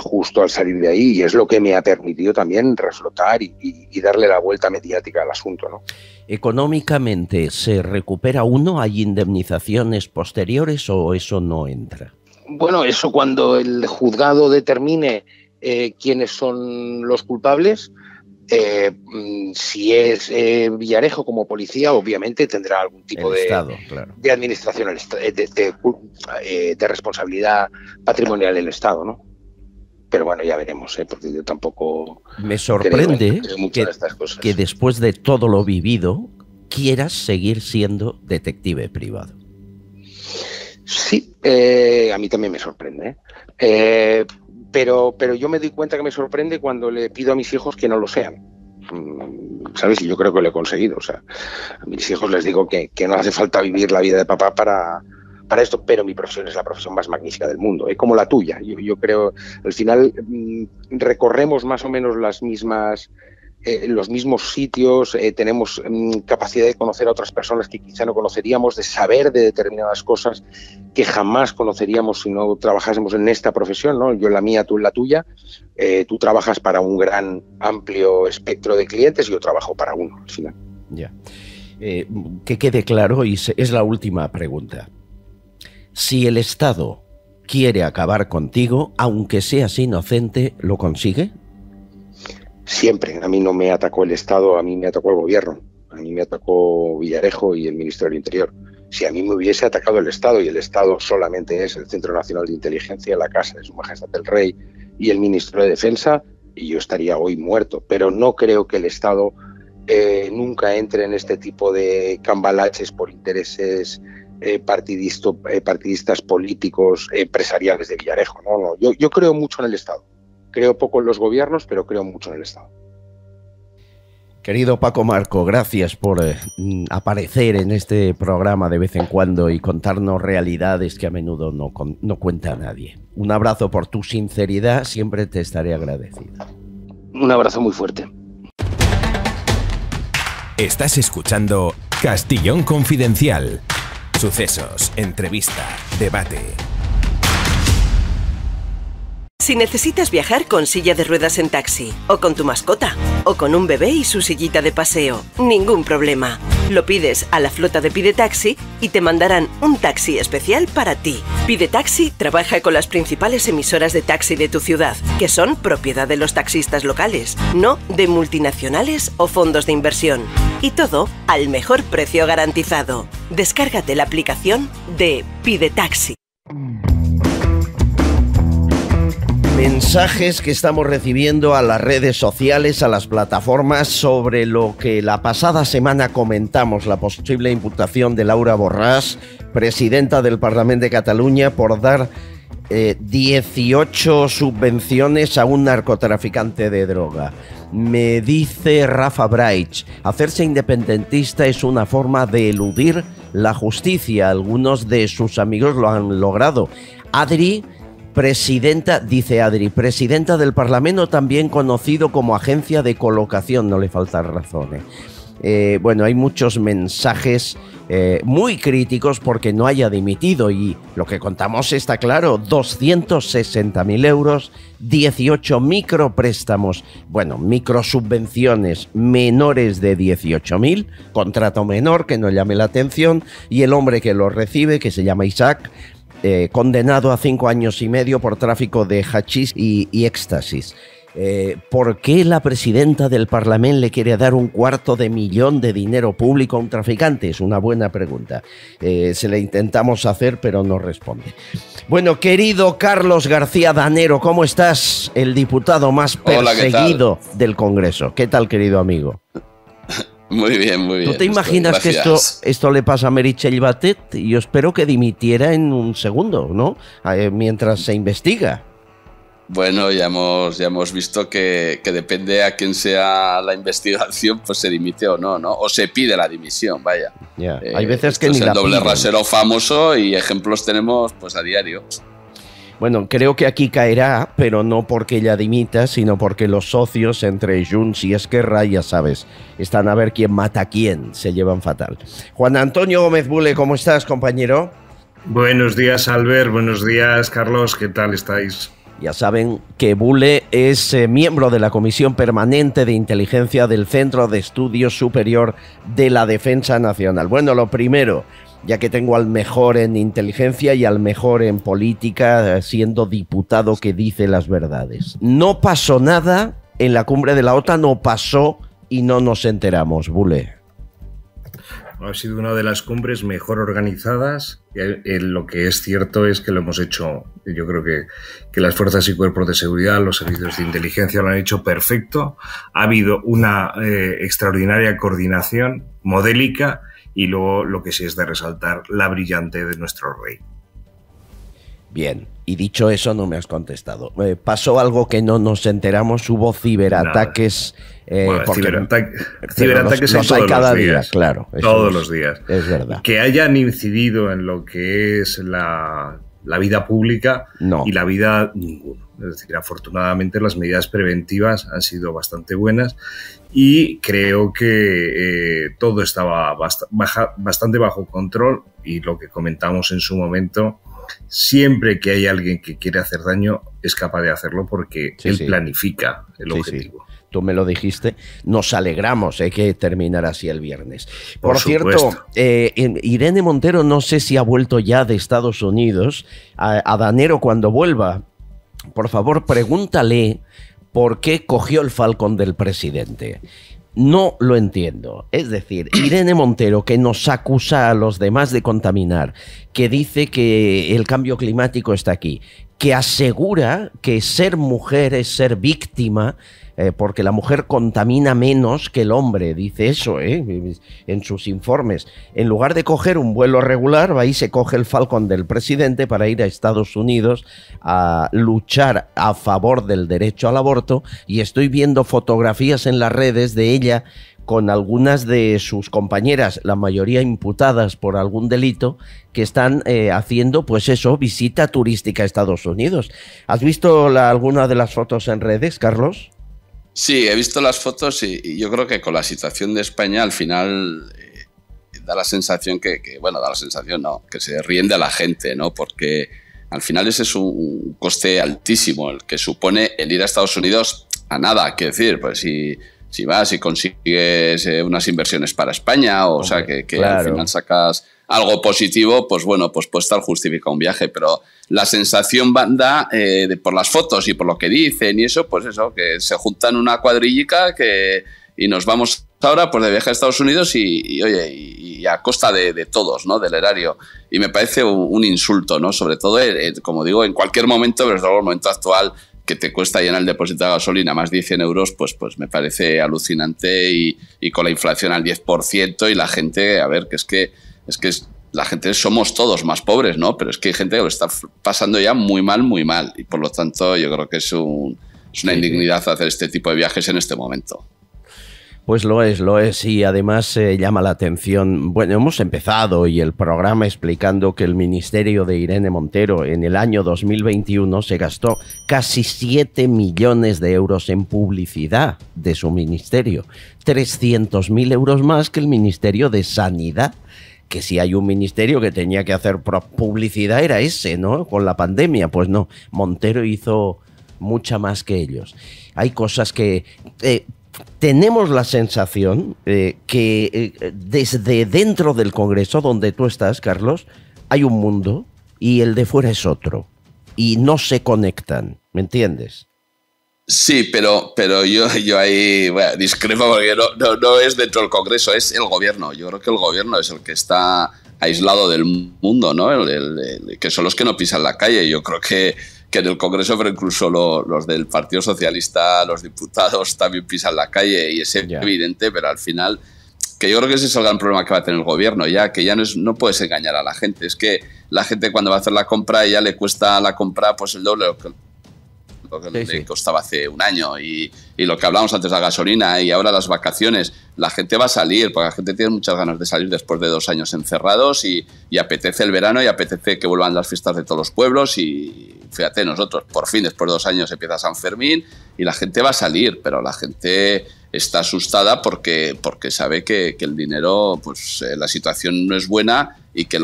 justo al salir de ahí, y es lo que me ha permitido también reflotar y darle la vuelta mediática al asunto, ¿no? ¿Económicamente se recupera uno? ¿Hay indemnizaciones posteriores o eso no entra? Bueno, eso cuando el juzgado determine quiénes son los culpables, si es Villarejo como policía, obviamente tendrá algún tipo de administración, de responsabilidad patrimonial del Estado, ¿no? Pero bueno, ya veremos, porque yo tampoco... Me sorprende que después de todo lo vivido quieras seguir siendo detective privado. Sí, a mí también me sorprende, pero yo me doy cuenta que me sorprende cuando le pido a mis hijos que no lo sean, ¿sabes? Y yo creo que lo he conseguido. O sea, a mis hijos les digo que no hace falta vivir la vida de papá para esto, pero mi profesión es la profesión más magnífica del mundo, como la tuya. Yo creo, al final recorremos más o menos las mismas... los mismos sitios, tenemos capacidad de conocer a otras personas que quizá no conoceríamos, de saber de determinadas cosas que jamás conoceríamos si no trabajásemos en esta profesión, ¿no? Yo en la mía, tú en la tuya. Tú trabajas para un gran, amplio espectro de clientes, y yo trabajo para uno, al final. Ya. Que quede claro, y es la última pregunta. Si el Estado quiere acabar contigo, aunque seas inocente, ¿lo consigue? Siempre. A mí no me atacó el Estado, a mí me atacó el gobierno. A mí me atacó Villarejo y el Ministerio del Interior. Si a mí me hubiese atacado el Estado, y el Estado solamente es el Centro Nacional de Inteligencia, la Casa de Su Majestad el Rey y el Ministerio de Defensa, y yo estaría hoy muerto. Pero no creo que el Estado nunca entre en este tipo de cambalaches por intereses partidistas, políticos, empresariales de Villarejo. No. Yo creo mucho en el Estado. Creo poco en los gobiernos, pero creo mucho en el Estado. Querido Paco Marco, gracias por aparecer en este programa de vez en cuando y contarnos realidades que a menudo no cuenta nadie. Un abrazo por tu sinceridad, siempre te estaré agradecido. Un abrazo muy fuerte. Estás escuchando Castillón Confidencial. Sucesos, entrevista, debate. Si necesitas viajar con silla de ruedas en taxi, o con tu mascota, o con un bebé y su sillita de paseo, ningún problema. Lo pides a la flota de Pide Taxi y te mandarán un taxi especial para ti. Pide Taxi trabaja con las principales emisoras de taxi de tu ciudad, que son propiedad de los taxistas locales, no de multinacionales o fondos de inversión. Y todo al mejor precio garantizado. Descárgate la aplicación de Pide Taxi. Mensajes que estamos recibiendo a las redes sociales, a las plataformas, sobre lo que la pasada semana comentamos, la posible imputación de Laura Borràs, presidenta del Parlamento de Cataluña, por dar 18 subvenciones a un narcotraficante de droga. Me dice Rafa Braich, hacerse independentista es una forma de eludir la justicia. Algunos de sus amigos lo han logrado. Adri Presidenta, dice Adri, presidenta del Parlamento, también conocido como agencia de colocación, no le faltan razones. Bueno, hay muchos mensajes muy críticos porque no haya dimitido, y lo que contamos está claro: 260.000 euros, 18 micropréstamos, bueno, microsubvenciones menores de 18.000, contrato menor que no llame la atención, y el hombre que lo recibe, que se llama Isaac, condenado a 5 años y medio por tráfico de hachís y éxtasis. ¿Por qué la presidenta del Parlamento le quiere dar $250.000 de dinero público a un traficante? Es una buena pregunta. Se le intentamos hacer, pero no responde. Bueno, querido Carlos García Danero, ¿cómo estás? El diputado más perseguido del Congreso. ¿Qué tal, querido amigo? Muy bien, muy bien. ¿Tú te imaginas que esto le pasa a Meritxell Batet? Yo espero que dimitiera en un segundo, ¿no? Mientras se investiga. Bueno, ya hemos visto que depende a quién sea la investigación, pues se dimite o no, ¿no? O se pide la dimisión, vaya. Ya. Hay veces que ni la piden. Es el doble rasero famoso y ejemplos tenemos pues a diario. Bueno, creo que aquí caerá, pero no porque ella dimita, sino porque los socios entre Junts y Esquerra, ya sabes, están a ver quién mata a quién, se llevan fatal. Juan Antonio Gómez Bule, ¿cómo estás, compañero? Buenos días, Albert, buenos días, Carlos, ¿qué tal estáis? Ya saben que Bule es miembro de la Comisión Permanente de Inteligencia del Centro de Estudios Superior de la Defensa Nacional. Bueno, lo primero, ya que tengo al mejor en inteligencia y al mejor en política, siendo diputado que dice las verdades. No pasó nada en la cumbre de la OTAN, no pasó y no nos enteramos, Bule. Ha sido una de las cumbres mejor organizadas. Lo que es cierto es que lo hemos hecho, yo creo que las fuerzas y cuerpos de seguridad, los servicios de inteligencia lo han hecho perfecto. Ha habido una extraordinaria coordinación modélica y luego lo que sí es de resaltar la brillante de nuestro rey. Bien, y dicho eso no me has contestado. Pasó algo que no nos enteramos, hubo ciberataques. Bueno, ciberataques los hay cada día, claro. Todos los días. Es verdad. Que hayan incidido en lo que es la vida pública y la vida ninguno. Es decir, afortunadamente las medidas preventivas han sido bastante buenas y creo que todo estaba bastante bajo control, y lo que comentamos en su momento, siempre que hay alguien que quiere hacer daño es capaz de hacerlo porque él planifica el objetivo. Sí. Tú me lo dijiste, nos alegramos que terminara así el viernes. Por cierto, Irene Montero no sé si ha vuelto ya de Estados Unidos. A Danero, cuando vuelva, por favor, pregúntale por qué cogió el Falcon del presidente. No lo entiendo. Es decir, Irene Montero, que nos acusa a los demás de contaminar, que dice que el cambio climático está aquí, que asegura que ser mujer es ser víctima, porque la mujer contamina menos que el hombre, dice eso en sus informes. En lugar de coger un vuelo regular, va y se coge el Falcon del presidente para ir a Estados Unidos a luchar a favor del derecho al aborto, y estoy viendo fotografías en las redes de ella con algunas de sus compañeras, la mayoría imputadas por algún delito, que están haciendo, pues eso, visita turística a Estados Unidos. ¿Has visto alguna de las fotos en redes, Carlos? Sí, he visto las fotos y yo creo que con la situación de España al final da la sensación que se ríen de la gente, ¿no? Porque al final ese es un coste altísimo el que supone el ir a Estados Unidos a nada. Quiero decir, pues si vas y consigues unas inversiones para España, o sea, que claro, al final sacas algo positivo, pues bueno, pues puede estar justificado un viaje, pero la sensación da por las fotos y por lo que dicen y eso, pues eso, que se juntan una cuadrillica y nos vamos ahora pues de viaje a Estados Unidos y a costa de todos, ¿no? Del erario. Y me parece un insulto, ¿no? Sobre todo, como digo, en cualquier momento, pero desde luego el momento actual, que te cuesta llenar el depósito de gasolina más de 100 euros, pues me parece alucinante, y con la inflación al 10% y la gente, a ver, que es que la gente somos todos más pobres, ¿no? Pero es que hay gente que lo está pasando ya muy mal, y por lo tanto yo creo que es una indignidad hacer este tipo de viajes en este momento. Pues lo es, y además llama la atención. Bueno, hemos empezado y el programa explicando que el ministerio de Irene Montero en el año 2021 se gastó casi 7 millones de euros en publicidad de su ministerio, 300.000 euros más que el Ministerio de Sanidad, que si hay un ministerio que tenía que hacer publicidad era ese, ¿no? Con la pandemia, pues no, Montero hizo mucha más que ellos. Hay cosas que... tenemos la sensación que desde dentro del Congreso, donde tú estás, Carlos, hay un mundo y el de fuera es otro. Y no se conectan, ¿me entiendes? Sí, pero yo ahí discrepo porque no es dentro del Congreso, es el gobierno. Yo creo que el gobierno es el que está aislado del mundo, ¿no? Que son los que no pisan la calle. Yo creo que en el Congreso, pero incluso los del Partido Socialista, los diputados también pisan la calle y es evidente, pero al final, que yo creo que ese es el gran problema que va a tener el gobierno, que ya no puedes engañar a la gente. Es que la gente cuando va a hacer la compra ya le cuesta la compra pues el doble lo que le costaba hace un año y lo que hablábamos antes de la gasolina y ahora las vacaciones. La gente va a salir, porque la gente tiene muchas ganas de salir después de 2 años encerrados y apetece el verano y apetece que vuelvan las fiestas de todos los pueblos y fíjate, nosotros por fin después de 2 años empieza San Fermín y la gente va a salir, pero la gente está asustada porque sabe que el dinero, pues la situación no es buena y que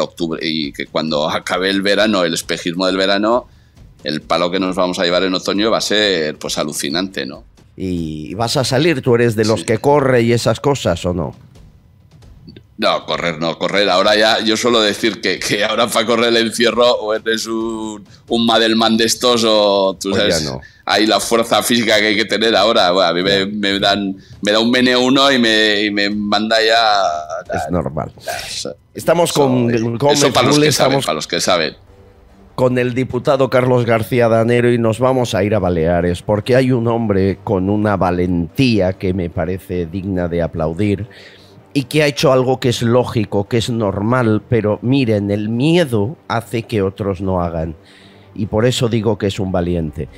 cuando acabe el verano, el espejismo del verano, el palo que nos vamos a llevar en otoño va a ser pues alucinante, ¿no? ¿Y vas a salir? ¿Tú eres de los que corre y esas cosas o no? No, correr. Ahora ya, yo suelo decir que ahora para correr el encierro o eres un Madelman de estos o tú sabes, no. Hay la fuerza física que hay que tener ahora. Bueno, a mí me da un MN1 y me manda ya... Es normal. Estamos con eso para los que saben. Con el diputado Carlos García Danero y nos vamos a ir a Baleares porque hay un hombre con una valentía que me parece digna de aplaudir y que ha hecho algo que es lógico, que es normal, pero miren, el miedo hace que otros no hagan y por eso digo que es un valiente.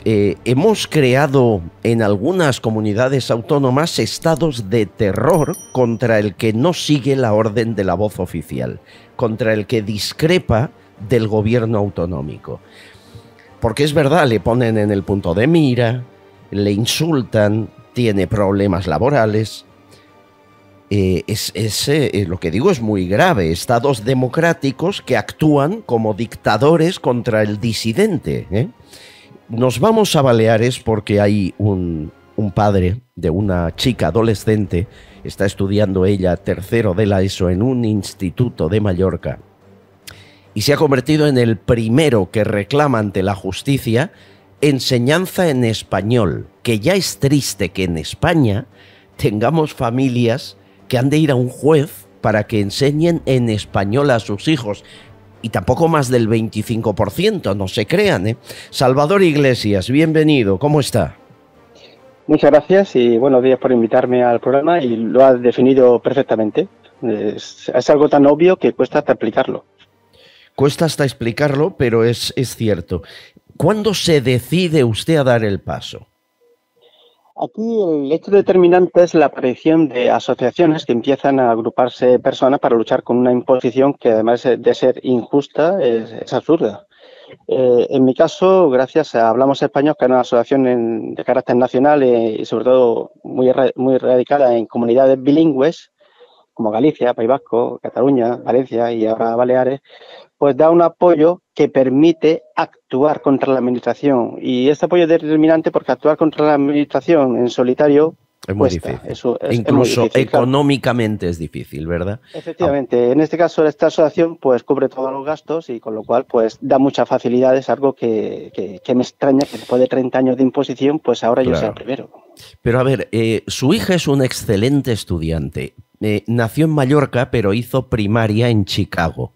Hemos creado en algunas comunidades autónomas estados de terror contra el que no sigue la orden de la voz oficial, contra el que discrepa del gobierno autonómico. Porque es verdad, le ponen en el punto de mira, le insultan, tiene problemas laborales. Lo que digo es muy grave. Estados democráticos que actúan como dictadores contra el disidente, ¿eh? Nos vamos a Baleares porque hay un padre de una chica adolescente, está estudiando ella tercero de la ESO en un instituto de Mallorca, y se ha convertido en el primero que reclama ante la justicia enseñanza en español, que ya es triste que en España tengamos familias que han de ir a un juez para que enseñen en español a sus hijos, y tampoco más del 25%, no se crean, ¿eh? Salvador Iglesias, bienvenido, ¿cómo está? Muchas gracias y buenos días por invitarme al programa y lo has definido perfectamente. Es algo tan obvio que cuesta hasta explicarlo. Cuesta hasta explicarlo, pero es cierto. ¿Cuándo se decide usted a dar el paso? Aquí el hecho determinante es la aparición de asociaciones que empiezan a agruparse personas para luchar con una imposición que además de ser injusta es absurda. En mi caso, gracias a Hablamos Español, que es una asociación de carácter nacional y sobre todo muy radicada en comunidades bilingües, como Galicia, País Vasco, Cataluña, Valencia y ahora Baleares, pues da un apoyo que permite actuar contra la administración. Y este apoyo es determinante porque actuar contra la administración en solitario es muy difícil. Incluso muy difícil, económicamente claro. Es difícil, ¿verdad? Efectivamente. En este caso, esta asociación pues cubre todos los gastos y con lo cual pues da muchas facilidades, algo que me extraña que después de 30 años de imposición, pues ahora yo sea el primero. Pero a ver, su hija es una excelente estudiante. Nació en Mallorca, pero hizo primaria en Chicago.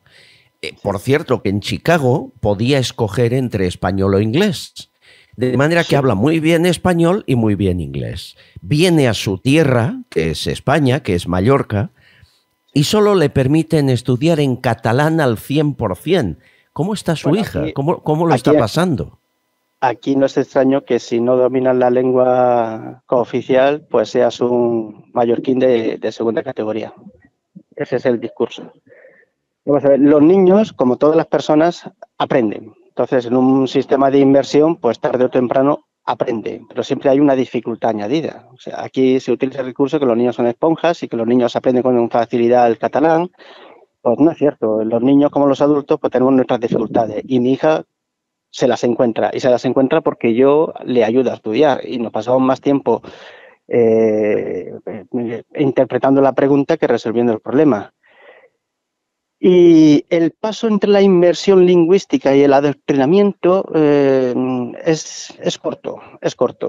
Por cierto, que en Chicago podía escoger entre español o inglés. De manera que habla muy bien español y muy bien inglés. Viene a su tierra, que es España, que es Mallorca, y solo le permiten estudiar en catalán al 100%. ¿Cómo está su hija? ¿Cómo lo está pasando? aquí no es extraño que si no dominas la lengua cooficial, pues seas un mallorquín de segunda categoría. Ese es el discurso. Vamos a ver, los niños, como todas las personas, aprenden. Entonces, en un sistema de inmersión, pues tarde o temprano aprende, pero siempre hay una dificultad añadida. O sea, aquí se utiliza el recurso que los niños son esponjas y que los niños aprenden con facilidad el catalán. Pues no es cierto. Los niños, como los adultos, pues tenemos nuestras dificultades. Y mi hija se las encuentra. Y se las encuentra porque yo le ayudo a estudiar. Y nos pasamos más tiempo interpretando la pregunta que resolviendo el problema. Y el paso entre la inmersión lingüística y el adoctrinamiento es corto.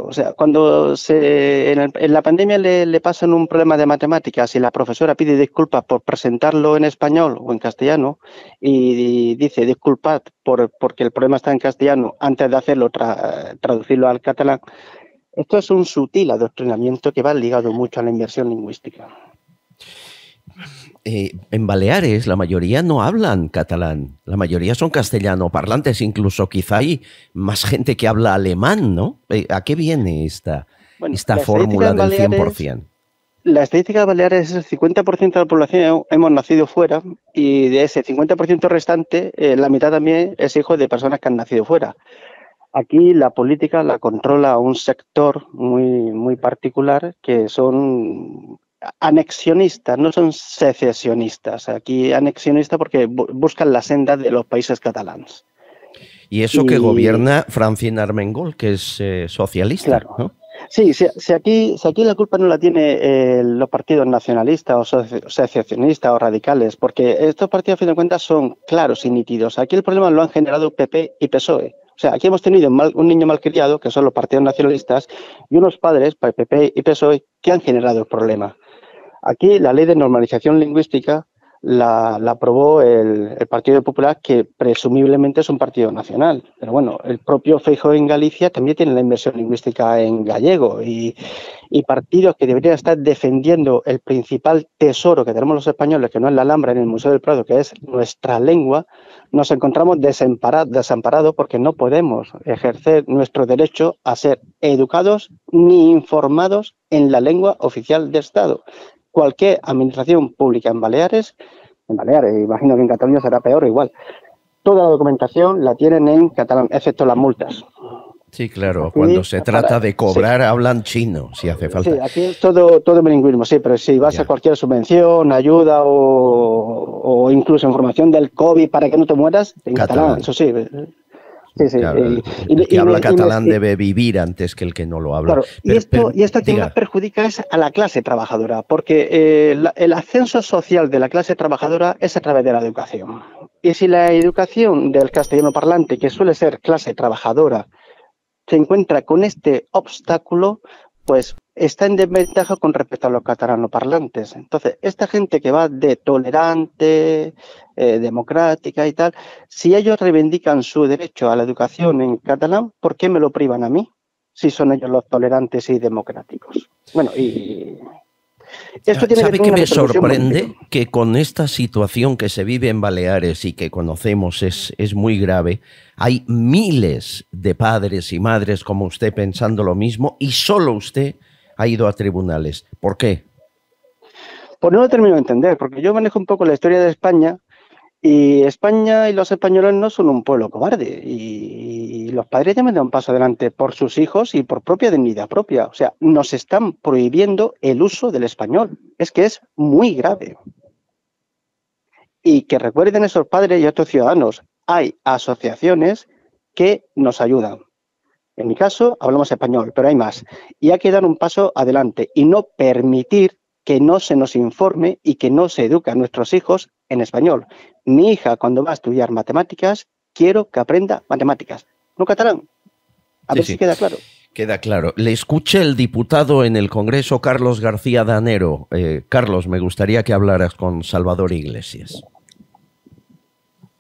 O sea, cuando en la pandemia le pasan un problema de matemáticas y la profesora pide disculpas por presentarlo en español o en castellano y dice disculpad porque el problema está en castellano antes de hacerlo, traducirlo al catalán, esto es un sutil adoctrinamiento que va ligado mucho a la inmersión lingüística. En Baleares la mayoría no hablan catalán, la mayoría son castellano parlantes, incluso quizá hay más gente que habla alemán, ¿no? ¿A qué viene esta fórmula del 100%? La estadística de Baleares es el 50% de la población hemos nacido fuera y de ese 50% restante, la mitad también es hijo de personas que han nacido fuera. Aquí la política la controla un sector muy particular que son anexionistas, no son secesionistas. Aquí anexionistas porque buscan la senda de los países catalanes. Y eso que gobierna Francina Armengol, que es socialista, claro, ¿no? Sí, si aquí la culpa no la tienen los partidos nacionalistas o secesionistas o radicales, porque estos partidos a fin de cuentas son claros y nítidos. Aquí el problema lo han generado PP y PSOE. O sea, aquí hemos tenido un niño malcriado, que son los partidos nacionalistas, y unos padres, PP y PSOE, que han generado el problema. Aquí la ley de normalización lingüística la aprobó el Partido Popular, que presumiblemente es un partido nacional. Pero bueno, el propio Feijóo en Galicia también tiene la inmersión lingüística en gallego y partidos que deberían estar defendiendo el principal tesoro que tenemos los españoles, que no es la Alhambra en el Museo del Prado, que es nuestra lengua, nos encontramos desamparados porque no podemos ejercer nuestro derecho a ser educados ni informados en la lengua oficial del Estado. Cualquier administración pública en Baleares, imagino que en Cataluña será peor o igual, toda la documentación la tienen en catalán, excepto las multas. Sí, claro, cuando se trata de cobrar hablan chino, si hace falta. Sí, aquí es todo bilingüismo, sí, pero si vas a cualquier subvención, ayuda o incluso información del COVID para que no te mueras, en catalán, eso sí. Sí, sí. Claro, el que habla catalán debe vivir antes que el que no lo habla. Claro, y esto quien más perjudica es a la clase trabajadora, porque el ascenso social de la clase trabajadora es a través de la educación. Y si la educación del castellano parlante, que suele ser clase trabajadora, se encuentra con este obstáculo, pues está en desventaja con respecto a los catalanoparlantes. Entonces, esta gente que va de tolerante, democrática y tal, si ellos reivindican su derecho a la educación en catalán, ¿por qué me lo privan a mí? Si son ellos los tolerantes y democráticos. Bueno, y esto tiene ¿Sabe que me sorprende? Que con esta situación que se vive en Baleares y que conocemos es muy grave, hay miles de padres y madres como usted pensando lo mismo y solo usted ha ido a tribunales. ¿Por qué? Pues no lo termino de entender, porque yo manejo un poco la historia de España y España y los españoles no son un pueblo cobarde y los padres deben dar un paso adelante por sus hijos y por propia dignidad propia. O sea, nos están prohibiendo el uso del español. Es que es muy grave. Y que recuerden esos padres y otros ciudadanos, hay asociaciones que nos ayudan. En mi caso, hablamos español, pero hay más. Y hay que dar un paso adelante y no permitir que no se nos informe y que no se eduque a nuestros hijos en español. Mi hija, cuando va a estudiar matemáticas, quiero que aprenda matemáticas, no catalán. A ver si queda claro. Queda claro. Le escuché el diputado en el Congreso, Carlos García Danero. Carlos, me gustaría que hablaras con Salvador Iglesias.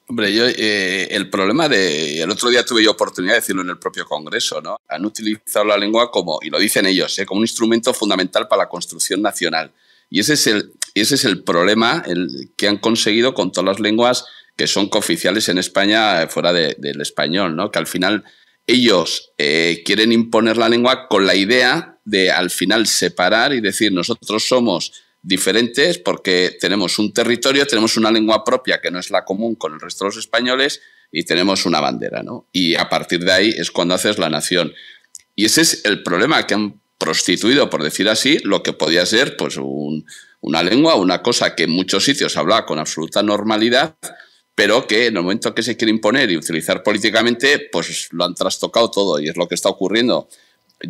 Hombre, yo el problema el otro día tuve yo oportunidad de decirlo en el propio Congreso, ¿no? Han utilizado la lengua como, y lo dicen ellos, como un instrumento fundamental para la construcción nacional. Y ese es el problema que han conseguido con todas las lenguas que son cooficiales en España fuera del español, ¿no? Que al final ellos quieren imponer la lengua con la idea de al final separar y decir nosotros somos diferentes porque tenemos un territorio, tenemos una lengua propia que no es la común con el resto de los españoles y tenemos una bandera, ¿no? Y a partir de ahí es cuando haces la nación. Y ese es el problema, que han prostituido, por decir así, lo que podía ser pues una lengua, una cosa que en muchos sitios hablaba con absoluta normalidad, pero que en el momento que se quiere imponer y utilizar políticamente, pues lo han trastocado todo y es lo que está ocurriendo.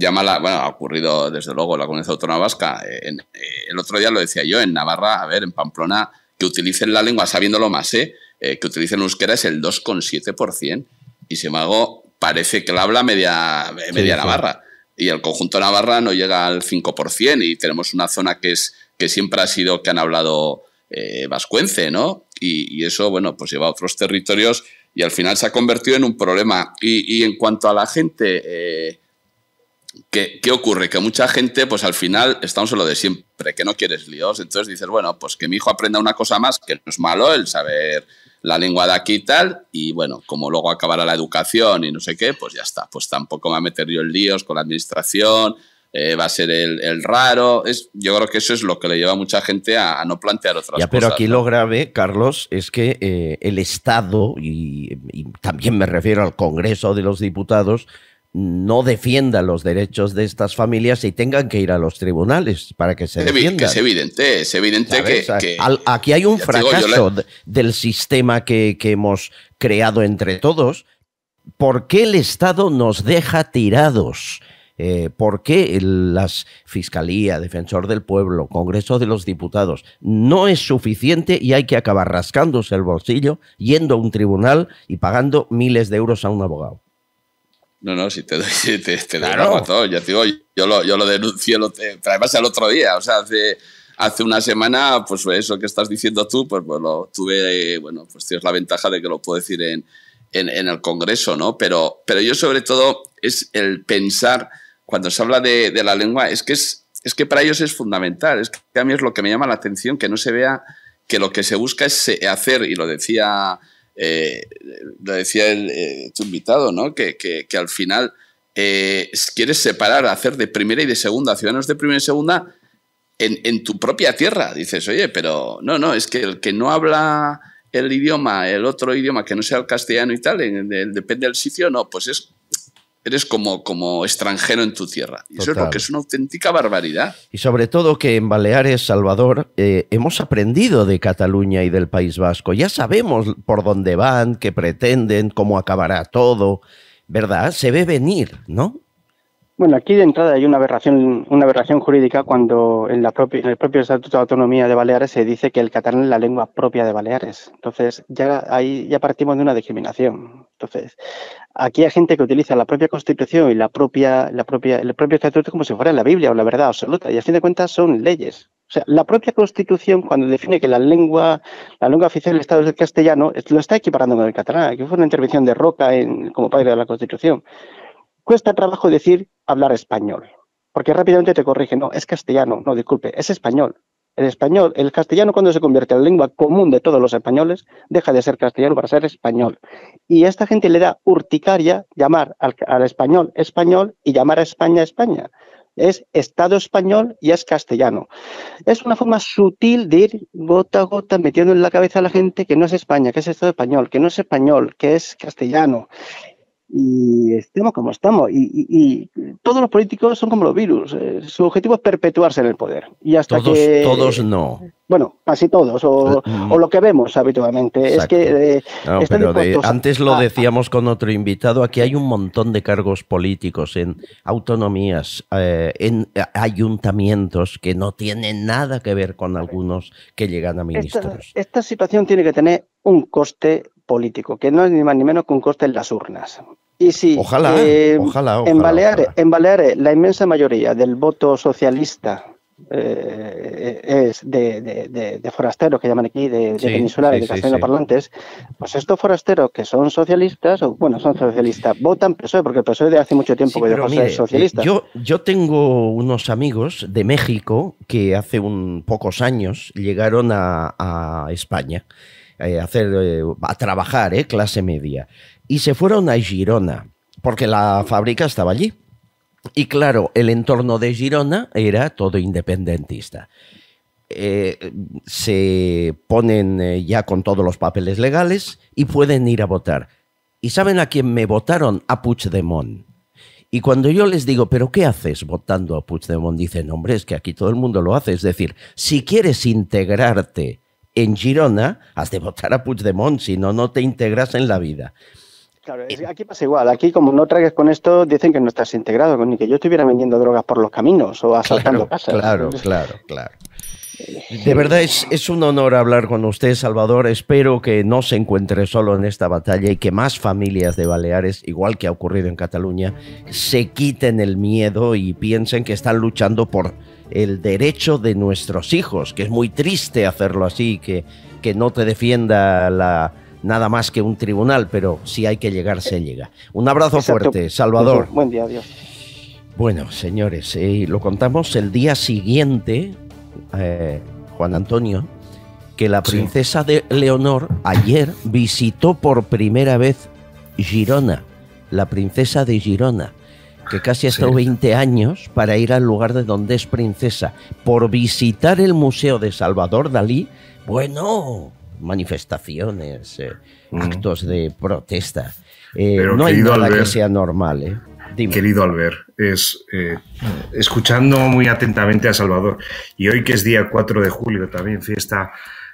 Ha ocurrido desde luego en la Comunidad Autónoma Vasca. El otro día lo decía yo, en Navarra, a ver, en Pamplona, que utilicen la lengua, sabiéndolo más, que utilicen euskera es el 2,7%. Y sin embargo, parece que la habla media Navarra. Y el conjunto de Navarra no llega al 5%. Y tenemos una zona que siempre ha sido que han hablado vascuence, ¿no? Y eso, bueno, pues lleva a otros territorios y al final se ha convertido en un problema. Y en cuanto a la gente, ¿qué ocurre? Que mucha gente, pues al final, estamos en lo de siempre, que no quieres líos. Entonces dices, bueno, pues que mi hijo aprenda una cosa más, que no es malo el saber la lengua de aquí y tal, y bueno, como luego acabará la educación y no sé qué, pues ya está. Pues tampoco me voy a meter yo en líos con la administración, va a ser el raro. Yo creo que eso es lo que le lleva a mucha gente a no plantear otras cosas. Pero aquí lo grave, Carlos, es que el Estado, y también me refiero al Congreso de los Diputados, no defienda los derechos de estas familias y tengan que ir a los tribunales para que se defiendan. Es evidente que aquí hay un fracaso del sistema que hemos creado entre todos. ¿Por qué el Estado nos deja tirados? ¿Por qué las Fiscalía, Defensor del Pueblo, Congreso de los Diputados no es suficiente y hay que acabar rascándose el bolsillo, yendo a un tribunal y pagando miles de euros a un abogado? No, si te doy la razón. Ya te digo, yo lo denuncié, además el otro día, o sea, hace una semana, pues eso que estás diciendo tú, pues bueno, pues tienes la ventaja de que lo puedo decir en el Congreso, ¿no? Pero yo sobre todo es el pensar, cuando se habla de la lengua, es que para ellos es fundamental. Es que a mí es lo que me llama la atención, que no se vea que lo que se busca es hacer, y lo decía tu invitado, ¿no? Que al final quieres separar, hacer de primera y de segunda, ciudadanos de primera y segunda en tu propia tierra. Dices, oye, pero no, es que el que no habla el idioma, el otro idioma que no sea el castellano y tal, depende del sitio, no, pues eres como extranjero en tu tierra. Y eso es lo que es una auténtica barbaridad. Y sobre todo que en Baleares, Salvador, hemos aprendido de Cataluña y del País Vasco. Ya sabemos por dónde van, qué pretenden, cómo acabará todo, ¿verdad? Se ve venir, ¿no? Bueno, aquí de entrada hay una aberración jurídica cuando en el propio Estatuto de Autonomía de Baleares se dice que el catalán es la lengua propia de Baleares. Entonces, ahí ya partimos de una discriminación. Entonces, aquí hay gente que utiliza la propia Constitución y el propio Estatuto como si fuera la Biblia o la verdad absoluta. Y a fin de cuentas son leyes. O sea, la propia Constitución, cuando define que la lengua oficial del Estado es el castellano, lo está equiparando con el catalán. Aquí fue una intervención de Roca como padre de la Constitución. Cuesta trabajo decir hablar español, porque rápidamente te corrige, no, es castellano, no, disculpe, es español. El castellano, cuando se convierte en la lengua común de todos los españoles, deja de ser castellano para ser español. Y a esta gente le da urticaria llamar al español español y llamar a España España. Es Estado español y es castellano. Es una forma sutil de ir gota a gota metiendo en la cabeza a la gente que no es España, que es Estado español, que no es español, que es castellano. Y estemos como estamos. Y todos los políticos son como los virus. Su objetivo es perpetuarse en el poder. Y hasta todos no. Bueno, casi todos, o lo que vemos habitualmente. Exacto. Es que antes lo decíamos con otro invitado, aquí hay un montón de cargos políticos en autonomías, en ayuntamientos que no tienen nada que ver con algunos que llegan a ministros. Esta situación tiene que tener un coste político, que no es ni más ni menos que un coste en las urnas. Y sí, ojalá. En Baleares la inmensa mayoría del voto socialista es de forasteros, que llaman aquí, de peninsulares, de castellanoparlantes. Pues estos forasteros que son socialistas, votan PSOE, porque el PSOE de hace mucho tiempo que dejó de ser socialista. Yo tengo unos amigos de México que hace pocos años llegaron a España a trabajar, clase media, y se fueron a Girona porque la fábrica estaba allí. Y claro, el entorno de Girona era todo independentista. Se ponen ya con todos los papeles legales y pueden ir a votar. ¿Y saben a quién me votaron? A Puigdemont. Y cuando yo les digo, ¿pero qué haces votando a Puigdemont? Dicen, hombre, es que aquí todo el mundo lo hace. Es decir, si quieres integrarte en Girona, has de votar a Puigdemont, si no, no te integras en la vida. Claro, aquí pasa igual. Aquí, como no tragues con esto, dicen que no estás integrado, ni que yo estuviera vendiendo drogas por los caminos o asaltando casas. Claro. De verdad es un honor hablar con usted, Salvador. Espero que no se encuentre solo en esta batalla y que más familias de Baleares, igual que ha ocurrido en Cataluña, se quiten el miedo y piensen que están luchando por el derecho de nuestros hijos, que es muy triste hacerlo así, que no te defienda nada más que un tribunal, pero si hay que llegar, se llega. Un abrazo fuerte, Salvador. Buen día, adiós. Bueno, señores, lo contamos el día siguiente, Juan Antonio, que la princesa de Leonor ayer visitó por primera vez Girona, la princesa de Girona, que casi ha estado 20 años para ir al lugar de donde es princesa, por visitar el Museo de Salvador Dalí. Bueno, manifestaciones, actos de protesta. No hay nada que sea normal, ¿eh? Dime. Querido Albert, escuchando muy atentamente a Salvador, y hoy que es día 4 de julio, también fiesta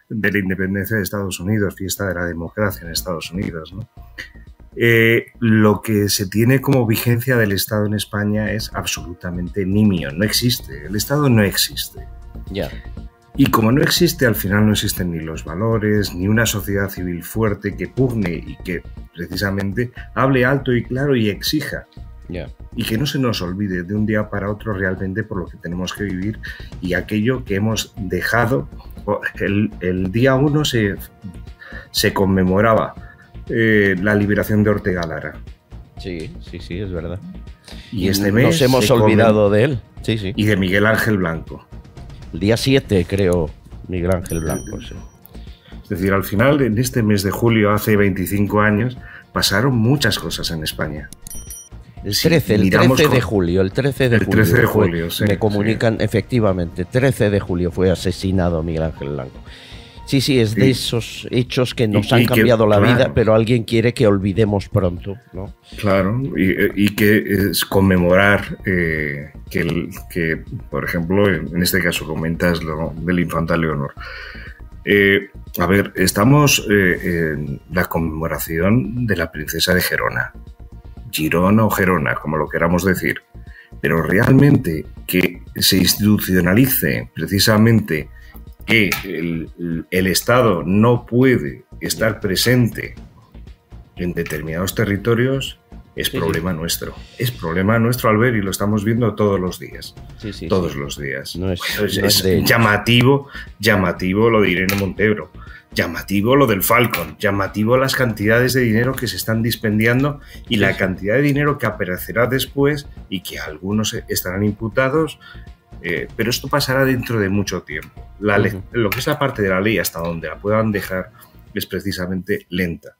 de la independencia de Estados Unidos, fiesta de la democracia en Estados Unidos, ¿no? Lo que se tiene como vigencia del Estado en España es absolutamente nimio, no existe, el Estado no existe. Ya. Y como no existe, al final no existen ni los valores, ni una sociedad civil fuerte que pugne y que precisamente hable alto y claro y exija. Yeah. Y que no se nos olvide de un día para otro realmente por lo que tenemos que vivir y aquello que hemos dejado. El día 1 se conmemoraba la liberación de Ortega Lara. Sí, es verdad. Y este mes nos hemos olvidado de él. Sí. Y de Miguel Ángel Blanco. El día 7, creo, Miguel Ángel Blanco. Sí. Es decir, al final, en este mes de julio, hace 25 años, pasaron muchas cosas en España. El 13 de julio. El 13 de julio, sí. Me comunican, efectivamente, 13 de julio fue asesinado Miguel Ángel Blanco. Sí, es de esos hechos que nos han cambiado la vida, pero alguien quiere que olvidemos pronto, ¿no? Claro, y que es conmemorar que, por ejemplo, en este caso comentas lo de la infanta Leonor. A ver, estamos en la conmemoración de la princesa de Gerona. Girona o Gerona, como lo queramos decir. Pero realmente que se institucionalice precisamente que el Estado no puede estar presente en determinados territorios es problema nuestro. Es problema nuestro, Albert, y lo estamos viendo todos los días. Todos los días. No es llamativo lo de Irene Montero. Llamativo lo del Falcon, llamativo las cantidades de dinero que se están dispendiando y la cantidad de dinero que aparecerá después y que algunos estarán imputados, pero esto pasará dentro de mucho tiempo. Lo que es la parte de la ley hasta donde la puedan dejar es precisamente lenta.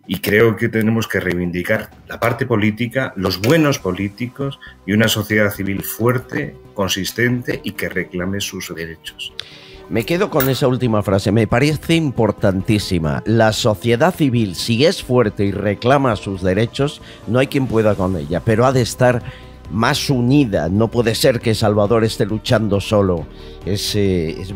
Y creo que tenemos que reivindicar la parte política, los buenos políticos y una sociedad civil fuerte, consistente y que reclame sus derechos. Me quedo con esa última frase, me parece importantísima. La sociedad civil, si es fuerte y reclama sus derechos, no hay quien pueda con ella, pero ha de estar más unida. No puede ser que Salvador esté luchando solo. Es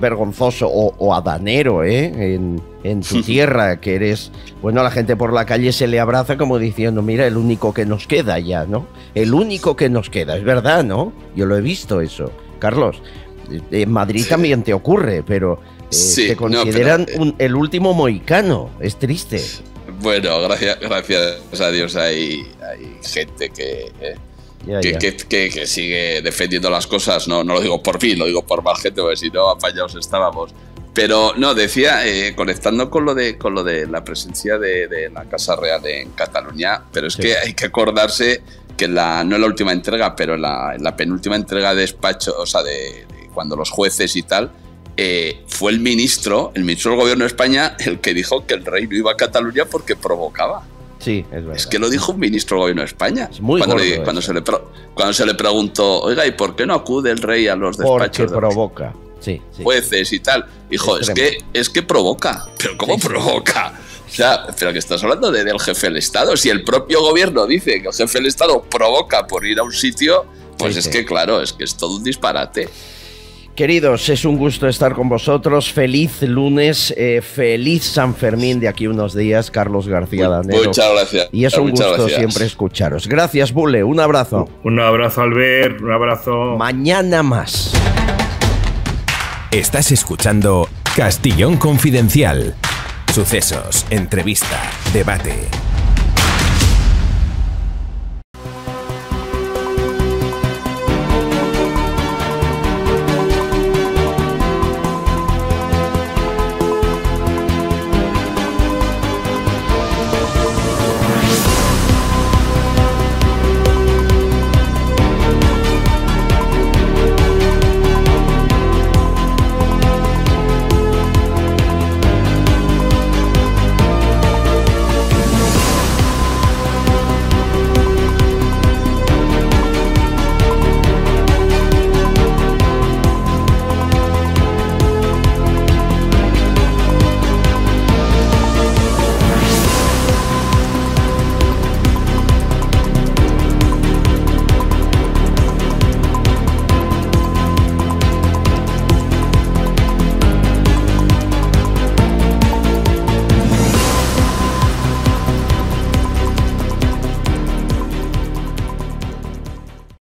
vergonzoso o adanero, en tu tierra, que eres... Bueno, la gente por la calle se le abraza como diciendo, mira, el único que nos queda ya, ¿no? El único que nos queda, es verdad, ¿no? Yo lo he visto eso. Carlos, en Madrid también te ocurre, pero te consideran el último mohicano. Es triste. Bueno, gracias a Dios hay gente que sigue defendiendo las cosas. No lo digo por mí, lo digo por más gente, porque si no, apañados estábamos. Pero no, decía, conectando con lo de la presencia de la Casa Real en Cataluña, pero es que hay que acordarse que no en la última entrega, pero en la penúltima entrega de despacho, o sea, de cuando los jueces y tal, fue el ministro del Gobierno de España el que dijo que el rey no iba a Cataluña porque provocaba. Sí, es verdad. Es que lo dijo un ministro del gobierno de España. Es muy cuando se le preguntó, oiga, ¿y por qué no acude el rey a los despachos porque provoca. Sí, jueces y tal? Hijo, es que provoca. ¿Pero cómo provoca? O sea, pero que estás hablando del jefe del Estado. Si el propio gobierno dice que el jefe del Estado provoca por ir a un sitio, pues que claro, es que es todo un disparate. Queridos, es un gusto estar con vosotros. Feliz lunes, feliz San Fermín de aquí unos días, Carlos García Danero. Muchas gracias. Y es un gusto siempre escucharos. Gracias, Bule. Un abrazo. Un abrazo, Albert. Un abrazo. Mañana más. Estás escuchando Castillón Confidencial. Sucesos, entrevista, debate.